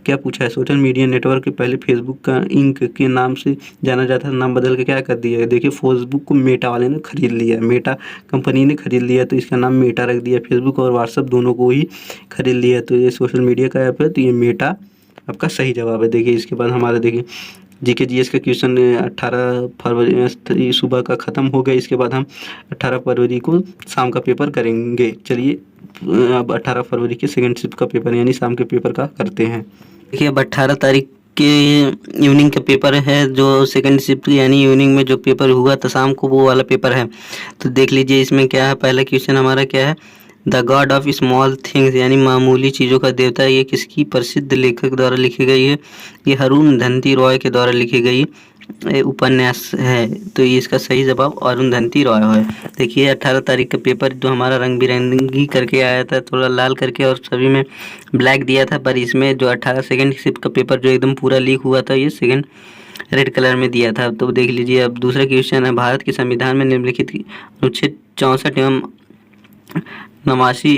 क्या पूछा है? सोशल मीडिया नेटवर्क के पहले फेसबुक का इंक के नाम से जाना जाता है, नाम बदल के क्या कर दिया है? देखिए फेसबुक को मेटा वाले ने खरीद लिया, मेटा कंपनी ने खरीद लिया, तो इसका नाम मेटा रख दिया। फेसबुक और व्हाट्सअप दोनों को ही खरीद लिया, तो ये सोशल मीडिया का ऐप है, तो ये मेटा आपका सही जवाब है। देखिए इसके बाद हमारा देखिए जीके जीएस का क्वेश्चन 18 फरवरी सुबह का ख़त्म हो गया। इसके बाद हम 18 फरवरी को शाम का पेपर करेंगे। चलिए अब 18 फरवरी के सेकंड शिफ्ट का पेपर यानी शाम के पेपर का करते हैं। देखिए अब 18 तारीख के इवनिंग का पेपर है, जो सेकंड शिफ्ट यानी इवनिंग में जो पेपर हुआ था शाम को, वो वाला पेपर है। तो देख लीजिए इसमें क्या है। पहला क्वेश्चन हमारा क्या है? The God of small things यानी मामूली चीज़ों का देवता, ये किसकी प्रसिद्ध लेखक द्वारा लिखी गई है? ये अरुंधति रॉय के द्वारा लिखी गई उपन्यास है। तो ये इसका सही जवाब अरुंधति रॉय है। देखिए 18 तारीख का पेपर जो हमारा रंग बिरंगी करके आया था, थोड़ा लाल करके और सभी में ब्लैक दिया था, पर इसमें जो 18 सेकंड शिफ्ट का पेपर जो एकदम पूरा लीक हुआ था, ये सेकंड रेड कलर में दिया था। तो देख लीजिए अब दूसरा क्वेश्चन है, भारत के संविधान में निम्नलिखित अनुच्छेद 64 एवं 89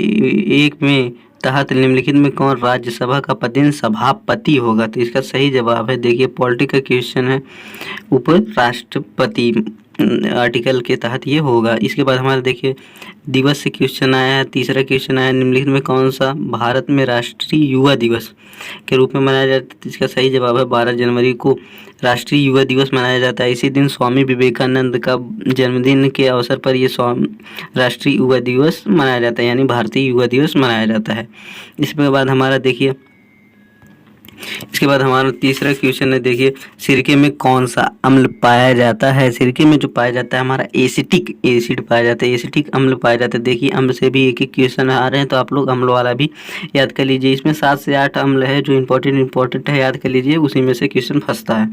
एक में तहत निम्नलिखित में कौन राज्यसभा का पदेन सभापति होगा? तो इसका सही जवाब है, देखिए पॉलिटिकल क्वेश्चन है, उपराष्ट्रपति आर्टिकल के तहत ये होगा। इसके बाद हमारा देखिए दिवस से क्वेश्चन आया है। तीसरा क्वेश्चन आया, निम्नलिखित में कौन सा भारत में राष्ट्रीय युवा दिवस के रूप में मनाया जाता है? इसका सही जवाब है 12 जनवरी को राष्ट्रीय युवा दिवस मनाया जाता है। इसी दिन स्वामी विवेकानंद का जन्मदिन के अवसर पर ये राष्ट्रीय युवा दिवस मनाया जाता है, यानी भारतीय युवा दिवस मनाया जाता है। इसके बाद हमारा देखिए इसके बाद हमारा तीसरा क्वेश्चन है, देखिए सिरके में कौन सा अम्ल पाया जाता है? सिरके में जो पाया जाता है हमारा एसिटिक एसिड पाया जाता है, एसिटिक अम्ल पाया जाता है। देखिए अम्ल से भी एक एक क्वेश्चन आ रहे हैं, तो आप लोग अम्ल वाला भी याद कर लीजिए। इसमें 7 से 8 अम्ल है जो इंपॉर्टेंट है, याद कर लीजिए, उसी में से क्वेश्चन फंसता है।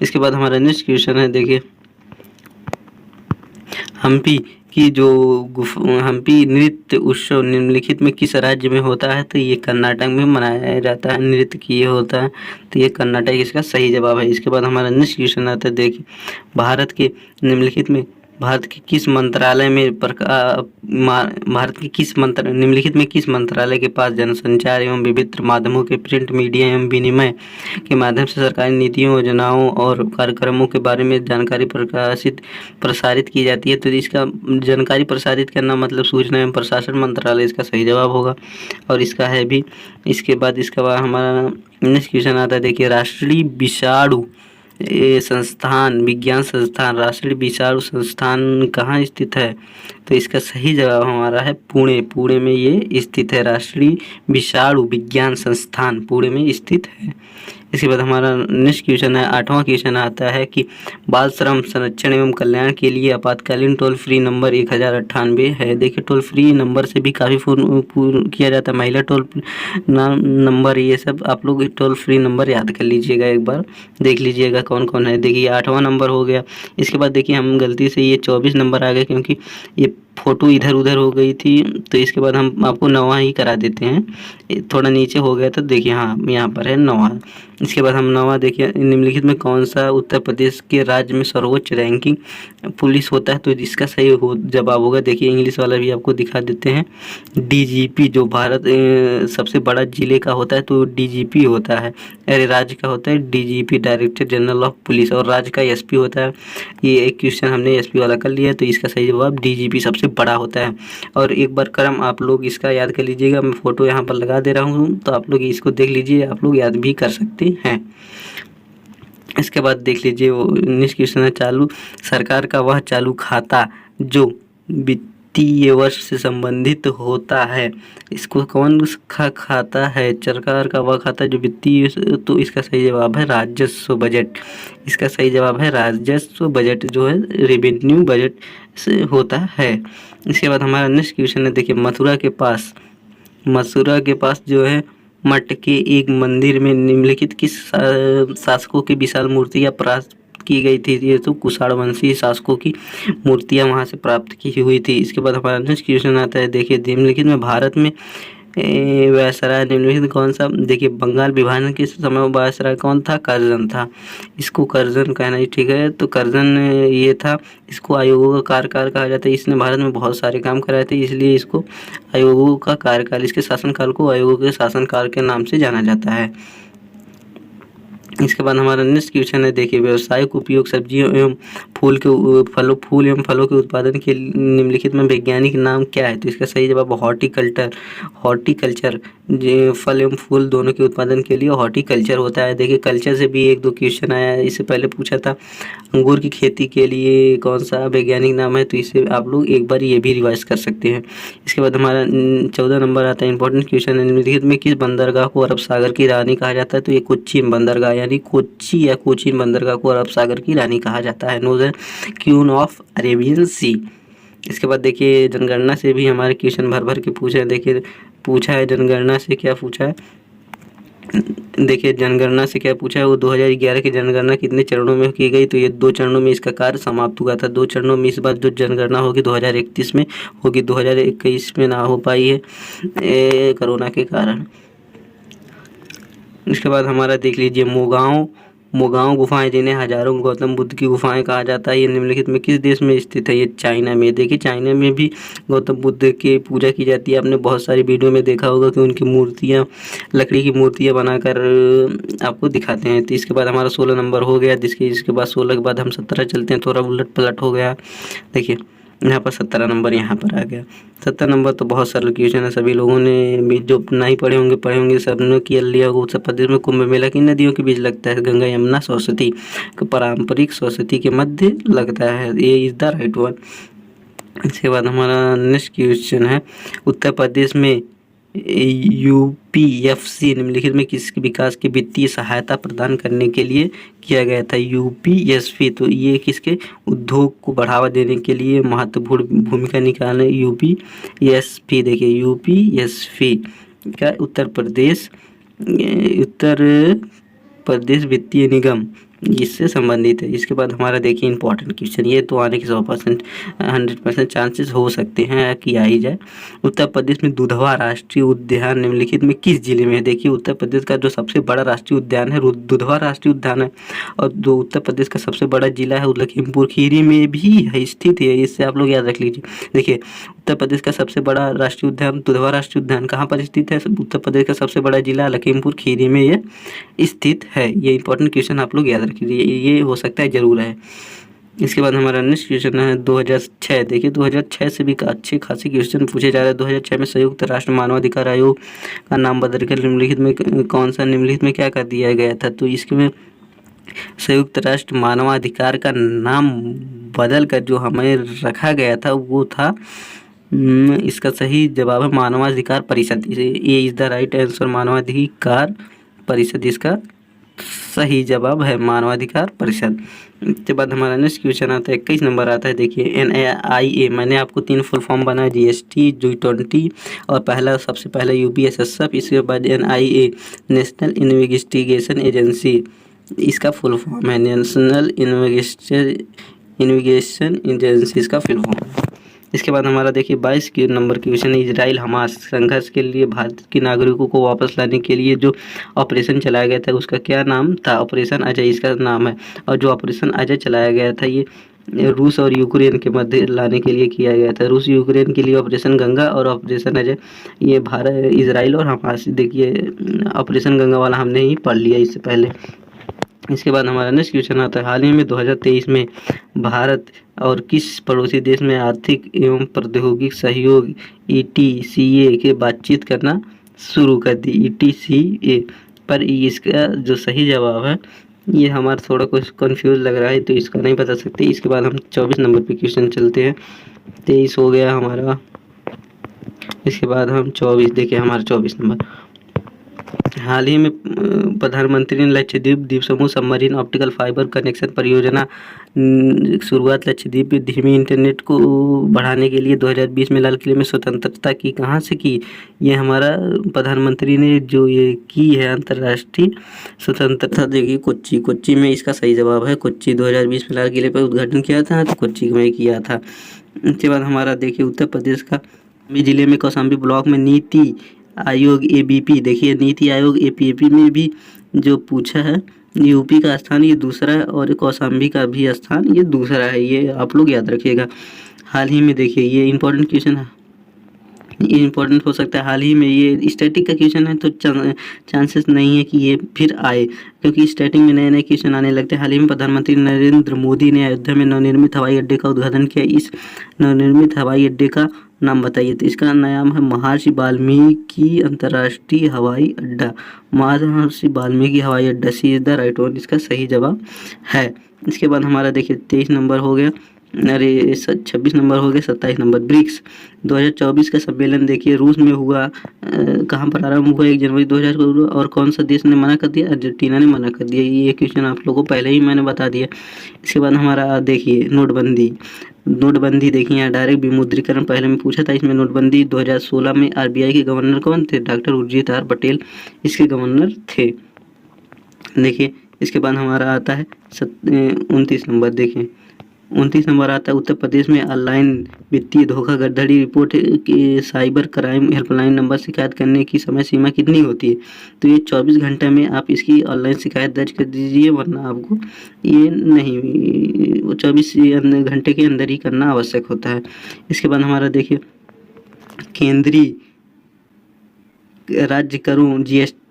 इसके बाद हमारा नेक्स्ट क्वेश्चन है, देखिए हम्पी की जो हम्पी नृत्य उत्सव निम्नलिखित में किस राज्य में होता है? तो ये कर्नाटक में मनाया जाता है, नृत्य की ये होता है, तो ये कर्नाटक इसका सही जवाब है। इसके बाद हमारा नेक्स्ट क्वेश्चन आता है, देखिए भारत के निम्नलिखित में भारत के किस मंत्रालय में निम्नलिखित में किस मंत्रालय के पास जनसंचार एवं विभिन्न माध्यमों के प्रिंट मीडिया एवं विनिमय के माध्यम से सरकारी नीतियों, योजनाओं और कार्यक्रमों के बारे में जानकारी प्रसारित की जाती है? तो इसका जानकारी प्रसारित करना मतलब सूचना एवं प्रशासन मंत्रालय इसका सही जवाब होगा, और इसका है भी। इसके बाद हमारा नेक्स्ट क्वेश्चन आता है, देखिए राष्ट्रीय विषाणु संस्थान विज्ञान संस्थान राष्ट्रीय विषाणु संस्थान कहाँ स्थित है? तो इसका सही जवाब हमारा है पुणे में ये स्थित है। राष्ट्रीय विषाणु विज्ञान संस्थान पुणे में स्थित है। इसके बाद हमारा नेक्स्ट क्वेश्चन है, 8वां क्वेश्चन आता है कि बाल श्रम संरक्षण एवं कल्याण के लिए आपातकालीन टोल फ्री नंबर 1098 है। देखिए टोल फ्री नंबर से भी काफ़ी फ़ोन किया जाता है, महिला टोल नंबर, ये सब आप लोग टोल फ्री नंबर याद कर लीजिएगा, एक बार देख लीजिएगा कौन कौन है। देखिए 8वां नंबर हो गया। इसके बाद देखिए हम गलती से ये 24 नंबर आ गए, क्योंकि ये फ़ोटो इधर उधर हो गई थी, तो इसके बाद हम आपको 9वां ही करा देते हैं। थोड़ा नीचे हो गया, तो देखिए हाँ यहाँ पर है 9वां। इसके बाद हम 9वां देखिए, निम्नलिखित में कौन सा उत्तर प्रदेश के राज्य में सर्वोच्च रैंकिंग पुलिस होता है? तो इसका सही जवाब होगा, देखिए इंग्लिश वाला भी आपको दिखा देते हैं। डीजीपी जो भारत सबसे बड़ा जिले का होता है, तो डीजीपी होता है। अरे राज्य का होता है DGP, director general of police, और राज्य का एसपी होता है। ये एक क्वेश्चन हमने एसपी वाला कर लिया, तो इसका सही जवाब डीजीपी सबसे बड़ा होता है। और एक बार क्रम आप लोग इसका याद कर लीजिएगा, मैं फ़ोटो यहाँ पर लगा दे रहा हूँ, तो आप लोग इसको देख लीजिए, आप लोग याद भी कर सकते हैं। इसके बाद देख लीजिए वो नेक्स्ट क्वेश्चन है, चालू सरकार का वह चालू खाता जो वित्तीय वर्ष से संबंधित होता है, इसको कौन सा खाता है? सरकार का वह खाता जो वित्तीय, तो इसका सही जवाब है राजस्व बजट। इसका सही जवाब है राजस्व बजट, जो है रेवेन्यू बजट से होता है। इसके बाद हमारा नेक्स्ट क्वेश्चन है, देखिए मथुरा के पास जो है मठ के एक मंदिर में निम्नलिखित किस शासकों की विशाल मूर्तियाँ प्राप्त की गई थी? ये तो कुषाण वंशी शासकों की मूर्तियाँ वहाँ से प्राप्त की हुई थी। इसके बाद हमारा नेक्स्ट क्वेश्चन आता है, देखिए निम्नलिखित में भारत में वायसराय निम्नलिखित कौन सा, देखिए बंगाल विभाजन के समय वायसराय कौन था, कर्जन था। इसको कर्जन कहना ही ठीक है। तो कर्जन ये था। इसको आयोगों का कार्यकाल कहा जाता है। इसने भारत में बहुत सारे काम कराए थे, इसलिए इसको आयोगों का कार्यकाल, इसके शासनकाल को आयोगों के शासनकाल के नाम से जाना जाता है। इसके बाद हमारा नेक्स्ट क्वेश्चन है, देखिए व्यावसायिक उपयोग सब्जियों एवं फूल एवं फलों के उत्पादन के निम्नलिखित में वैज्ञानिक नाम क्या है। तो इसका सही जवाब हॉर्टिकल्चर जो फल एवं फूल दोनों के उत्पादन के लिए हॉर्टिकल्चर होता है। देखिए कल्चर से भी 1-2 क्वेश्चन आया है, इससे पहले पूछा था अंगूर की खेती के लिए कौन सा वैज्ञानिक नाम है, तो इसे आप लोग एक बार ये भी रिवाइज कर सकते हैं। इसके बाद हमारा 14 नंबर आता है, इंपॉर्टेंट क्वेश्चन है, निम्नलिखित में किस बंदरगाह को अरब सागर की रानी कहा जाता है। तो ये कोच्चिन बंदरगाह यानी कोच्चि या कोचीन बंदरगाह को अरब सागर की रानी कहा जाता है, नोन क्वीन ऑफ अरेबियन सी। इसके बाद देखिए जनगणना से भी हमारे क्वेश्चन भर के पूछे हैं। देखिए पूछा है जनगणना से क्या पूछा है, देखिए जनगणना से क्या पूछा है, वो 2011 की जनगणना कितने चरणों में की गई। तो ये 2 चरणों में इसका कार्य समाप्त हुआ था। 2 चरणों में इस बार जो जनगणना होगी 2031 में होगी, 2021 में ना हो पाई है कोरोना के कारण। इसके बाद हमारा देख लीजिए मोगांव गुफाएं, जिन्हें हजारों गौतम बुद्ध की गुफाएं कहा जाता है, ये निम्नलिखित में किस देश में स्थित है। ये चाइना में। देखिए चाइना में भी गौतम बुद्ध की पूजा की जाती है। आपने बहुत सारी वीडियो में देखा होगा कि उनकी मूर्तियां, लकड़ी की मूर्तियां बनाकर आपको दिखाते हैं। तो इसके बाद हमारा 16 नंबर हो गया। इसके बाद 16 के बाद हम 17 चलते हैं, थोड़ा उलट पलट हो गया। देखिए यहाँ पर 17 नंबर यहाँ पर आ गया। 17 नंबर तो बहुत सरल क्वेश्चन है, सभी लोगों ने भी जो नहीं पढ़े होंगे सबने किया लिया होगा। उत्तर प्रदेश में कुंभ मेला किन नदियों के बीच लगता है। गंगा, यमुना, सरस्वती। पारंपरिक सरस्वती के मध्य लगता है, ये इज द राइट वन। इसके बाद हमारा नेक्स्ट क्वेश्चन है, उत्तर प्रदेश में यूपीएफसी निम्नलिखित में किसके विकास की वित्तीय सहायता प्रदान करने के लिए किया गया था। यूपीएसपी, तो ये किसके उद्योग को बढ़ावा देने के लिए महत्वपूर्ण भूमिका निकाले। यूपीएसपी, देखिए यूपीएसपी का उत्तर प्रदेश वित्तीय निगम इससे संबंधित है। इसके बाद हमारा देखिए इंपॉर्टेंट क्वेश्चन, ये तो आने के 100% चांसेस हो सकते हैं कि आ ही जाए। उत्तर प्रदेश में दुधवा राष्ट्रीय उद्यान निम्नलिखित में किस जिले में है। देखिए उत्तर प्रदेश का जो सबसे बड़ा राष्ट्रीय उद्यान है दुधवा राष्ट्रीय उद्यान है, और जो उत्तर प्रदेश का सबसे बड़ा जिला है लखीमपुर खीरी में भी है, स्थित है। इससे आप लोग याद रख लीजिए। देखिए उत्तर प्रदेश का सबसे बड़ा राष्ट्रीय उद्यान दुधवा राष्ट्रीय उद्यान कहाँ पर स्थित है। उत्तर प्रदेश का सबसे बड़ा जिला लखीमपुर खीरी में ये स्थित है। ये इंपॉर्टेंट क्वेश्चन आप लोग याद रखिए, ये हो सकता है जरूर है। इसके बाद हमारा नेक्स्ट क्वेश्चन है 2006। देखिए 2006 से भी अच्छे खासे क्वेश्चन पूछे जा रहे हैं। 2006 में संयुक्त राष्ट्र मानवाधिकार आयोग का नाम बदलकर निम्नलिखित में कौन सा, निम्नलिखित में क्या कर दिया गया था। तो इसमें संयुक्त राष्ट्र मानवाधिकार का नाम बदल कर जो हमें रखा गया था वो था, इसका सही जवाब है मानवाधिकार परिषद। ये इज द राइट आंसर, मानवाधिकार परिषद इसका सही जवाब है, मानवाधिकार परिषद। इसके बाद हमारा नेक्स्ट क्वेश्चन आता है 21 नंबर आता है। देखिए NIA, मैंने आपको 3 फुल फॉर्म बनाया, GST, G20 और सबसे पहला UPSSF। इसके बाद NIA नेशनल इन्वेस्टिगेशन एजेंसी, इसका फुल फॉर्म है नेशनल इन्वेस्टिगेशन एजेंसी, इसका फुल फॉर्म है। इसके बाद हमारा देखिए 22 के नंबर क्वेश्चन है, इजराइल हमास संघर्ष के लिए भारत के नागरिकों को वापस लाने के लिए जो ऑपरेशन चलाया गया था उसका क्या नाम था। ऑपरेशन अजय इसका नाम है। और जो ऑपरेशन अजय चलाया गया था ये रूस और यूक्रेन के मध्य लाने के लिए किया गया था। रूस यूक्रेन के लिए ऑपरेशन गंगा और ऑपरेशन अजय, ये भारत, इजराइल और हमास। देखिए ऑपरेशन गंगा वाला हमने ही पढ़ लिया इससे पहले। इसके बाद हमारा नेक्स्ट क्वेश्चन आता है, हाल ही में 2023 में भारत और किस पड़ोसी देश में आर्थिक एवं प्रौद्योगिक सहयोग ETCA के बातचीत करना शुरू कर दी। ETCA पर इसका जो सही जवाब है, ये हमारा थोड़ा कुछ कंफ्यूज लग रहा है तो इसका नहीं बता सकते। इसके बाद हम 24 नंबर पे क्वेश्चन चलते हैं। 23 हो गया हमारा, इसके बाद हम 24, देखिए हमारा 24 नंबर, हाल ही में प्रधानमंत्री ने लक्षद्वीप द्वीप समूह सबमरीन ऑप्टिकल फाइबर कनेक्शन परियोजना शुरुआत लक्षद्वीप में धीमी इंटरनेट को बढ़ाने के लिए 2020 में लाल किले में स्वतंत्रता की कहाँ से की। ये हमारा प्रधानमंत्री ने जो ये की है अंतर्राष्ट्रीय स्वतंत्रता, देखिए कोच्चि में इसका सही जवाब है। कोच्चि 2020 में लाल किले पर उद्घाटन किया था, तो कोच्चि में किया था। इसके बाद हमारा देखिए उत्तर प्रदेश का जिले में कौशाम्बी ब्लॉक में नीति आयोग एबीपी, देखिए नीति आयोग एपीपी में भी जो पूछा है, यूपी का स्थान ये दूसरा है और कौशाम्बी का भी स्थान ये दूसरा है, ये आप लोग याद रखिएगा। हाल ही में देखिए ये इंपॉर्टेंट क्वेश्चन है, ये इम्पोर्टेंट हो सकता है। हाल ही में ये स्टैटिक का क्वेश्चन है तो चांसेस नहीं है कि ये फिर आए, क्योंकि स्टैटिक में नए नए क्वेश्चन आने लगते हैं। हाल ही में प्रधानमंत्री नरेंद्र मोदी ने अयोध्या में नवनिर्मित हवाई अड्डे का उद्घाटन किया। इस नवनिर्मित हवाई अड्डे का नाम बताइए। तो इसका नाम है महर्षि वाल्मीकि अंतर्राष्ट्रीय हवाई अड्डा। महर्षि वाल्मीकि हवाई अड्डा, सी इज द राइट वन, इसका सही जवाब है। इसके बाद हमारा देखिए 23 नंबर हो गया, अरे 26 नंबर हो गया, 27 नंबर ब्रिक्स 2024 का सम्मेलन देखिए रूस में हुआ। कहाँ पर आरंभ हुआ? 1 जनवरी 2000 को हुआ। और कौन सा देश ने मना कर दिया? अर्जेंटीना ने मना कर दिया। ये क्वेश्चन आप लोगों को पहले ही मैंने बता दिया। इसके बाद हमारा देखिए नोटबंदी देखिए यहाँ डायरेक्ट विमुद्रीकरण पहले में पूछा था। इसमें नोटबंदी 2016 में आरबीआई के गवर्नर कौन थे? डॉक्टर उर्जित आर पटेल इसके गवर्नर थे। देखिए इसके बाद हमारा आता है 29 नंबर। देखिए 29 नंबर आता है उत्तर प्रदेश में ऑनलाइन वित्तीय धोखाधड़ी रिपोर्ट की साइबर क्राइम हेल्पलाइन नंबर शिकायत करने की समय सीमा कितनी होती है? तो ये 24 घंटे में आप इसकी ऑनलाइन शिकायत दर्ज कर दीजिए, वरना आपको ये नहीं 24 घंटे के अंदर ही करना आवश्यक होता है। इसके बाद हमारा देखिए केंद्रीय राज्य करों जीएसटी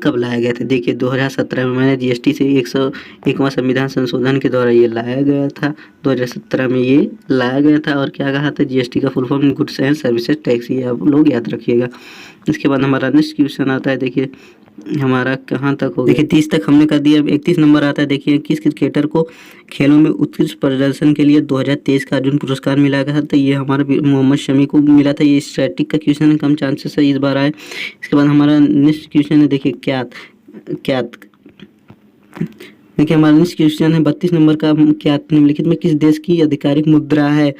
कब लाया गया था? देखिए 2017 में मैंने जीएसटी से 101वां संविधान संशोधन के द्वारा ये लाया गया था। 2017 में ये लाया गया था। और क्या कहा था? जीएसटी का full form goods and services tax, ये आप लोग याद रखिएगा। इसके बाद हमारा नेक्स्ट क्वेश्चन आता है, देखिए हमारा कहाँ तक हो गया? देखिए 30 तक हमने कर दिया। अब 31 नंबर आता है, देखिए किस क्रिकेटर को खेलों में उत्कृष्ट प्रदर्शन के लिए 2023 का अर्जुन पुरस्कार मिला गया था? तो ये हमारा मोहम्मद शमी को मिला था। ये स्टैटिक का क्वेश्चन है, कम चांसेस है इस बार आए। इसके बाद हमारा नेक्स्ट क्वेश्चन है, देखिए क्या देखिए हमारा नेक्स्ट क्वेश्चन है 32 नंबर का। क्या निम्नलिखित में किस देश की आधिकारिक मुद्रा है?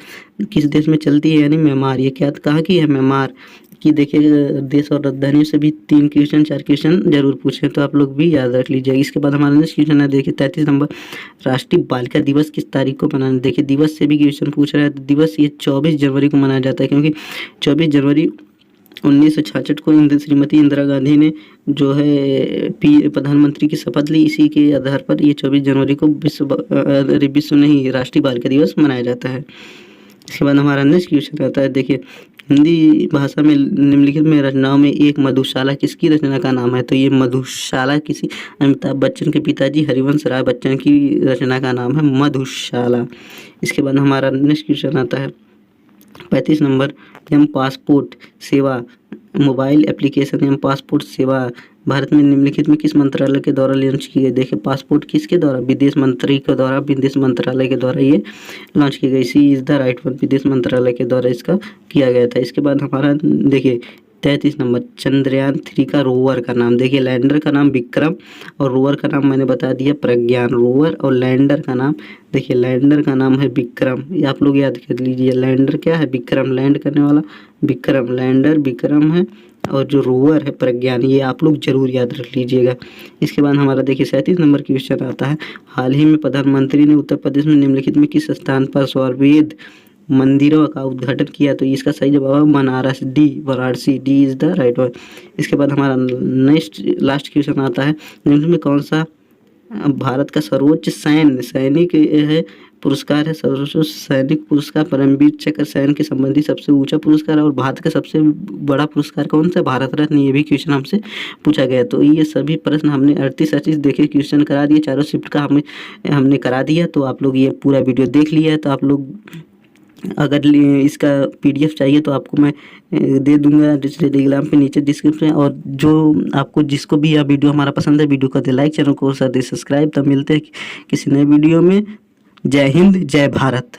किस देश में चलती है? यानी म्यांमार। ये क्या कहाँ की है? म्यांमार की। देखिए देश और राजधानियों से भी 3 क्वेश्चन 4 क्वेश्चन जरूर पूछे, तो आप लोग भी याद रख लीजिए। इसके बाद हमारा नेक्स्ट क्वेश्चन है, देखिए 33 नंबर राष्ट्रीय बालिका दिवस किस तारीख को मनाना? देखिए दिवस से भी क्वेश्चन पूछ रहा है। तो दिवस ये 24 जनवरी को मनाया जाता है, क्योंकि 24 जनवरी 1966 को श्रीमती इंदिरा गांधी ने जो है प्रधानमंत्री की शपथ ली। इसी के आधार पर ये 24 जनवरी को विश्व नहीं राष्ट्रीय बालिका दिवस मनाया जाता है। इसके बाद हमारा नेक्स्ट क्वेश्चन आता है, देखिए हिंदी भाषा में निम्नलिखित में रचनाओं में एक मधुशाला किसकी रचना का नाम है? तो ये मधुशाला किसी अमिताभ बच्चन के पिताजी हरिवंश राय बच्चन की रचना का नाम है मधुशाला। इसके बाद हमारा नेक्स्ट क्वेश्चन आता है 35 नंबर, एम पासपोर्ट सेवा मोबाइल एप्लीकेशन एम पासपोर्ट सेवा भारत में निम्नलिखित में किस मंत्रालय के द्वारा लॉन्च की गई? देखिए पासपोर्ट किसके द्वारा? विदेश मंत्री के द्वारा, विदेश मंत्रालय के द्वारा ये लॉन्च की गई। सी इज द राइट वन, विदेश मंत्रालय के द्वारा इसका किया गया था। इसके बाद हमारा देखिए 33 नंबर चंद्रयान 3 का रोवर का नाम। देखिए लैंडर का नाम विक्रम और रोवर का नाम मैंने बता दिया प्रज्ञान। रोवर और लैंडर का नाम, देखिए लैंडर का नाम है विक्रम, ये आप लोग याद कर लीजिए। लैंडर क्या है? विक्रम, लैंड करने वाला विक्रम, लैंडर विक्रम है। और जो रोवर है प्रज्ञान, ये आप लोग जरूर याद रख लीजिएगा। इसके बाद हमारा देखिए 37 नंबर क्वेश्चन आता है, हाल ही में प्रधानमंत्री ने उत्तर प्रदेश में निम्नलिखित में किस स्थान पर स्वरवेद मंदिरों का उद्घाटन किया? तो इसका सही जवाब है Banaras, D Varanasi, D is the right one. इसके बाद हमारा नेक्स्ट लास्ट क्वेश्चन आता है, निम्न में कौन सा भारत का सर्वोच्च सैनिक है पुरस्कार है? सर्वोच्च सैनिक पुरस्कार परमवीर चक्र सैन के संबंधी सबसे ऊंचा पुरस्कार है। और भारत का सबसे बड़ा पुरस्कार कौन सा? भारत रत्न। ये भी क्वेश्चन हमसे पूछा गया। तो ये सभी प्रश्न हमने 38 देखे क्वेश्चन करा दिए, चारों शिफ्ट का हमने करा दिया। तो आप लोग ये पूरा वीडियो देख लिया है। तो आप लोग अगर इसका पीडीएफ चाहिए तो आपको मैं दे दूंगा टेलीग्राम पे नीचे डिस्क्रिप्शन। और जो आपको जिसको भी यह वीडियो हमारा पसंद है, वीडियो को दे लाइक, चैनल को कर दे सब्सक्राइब। तब मिलते हैं किसी नए वीडियो में। जय हिंद, जय भारत।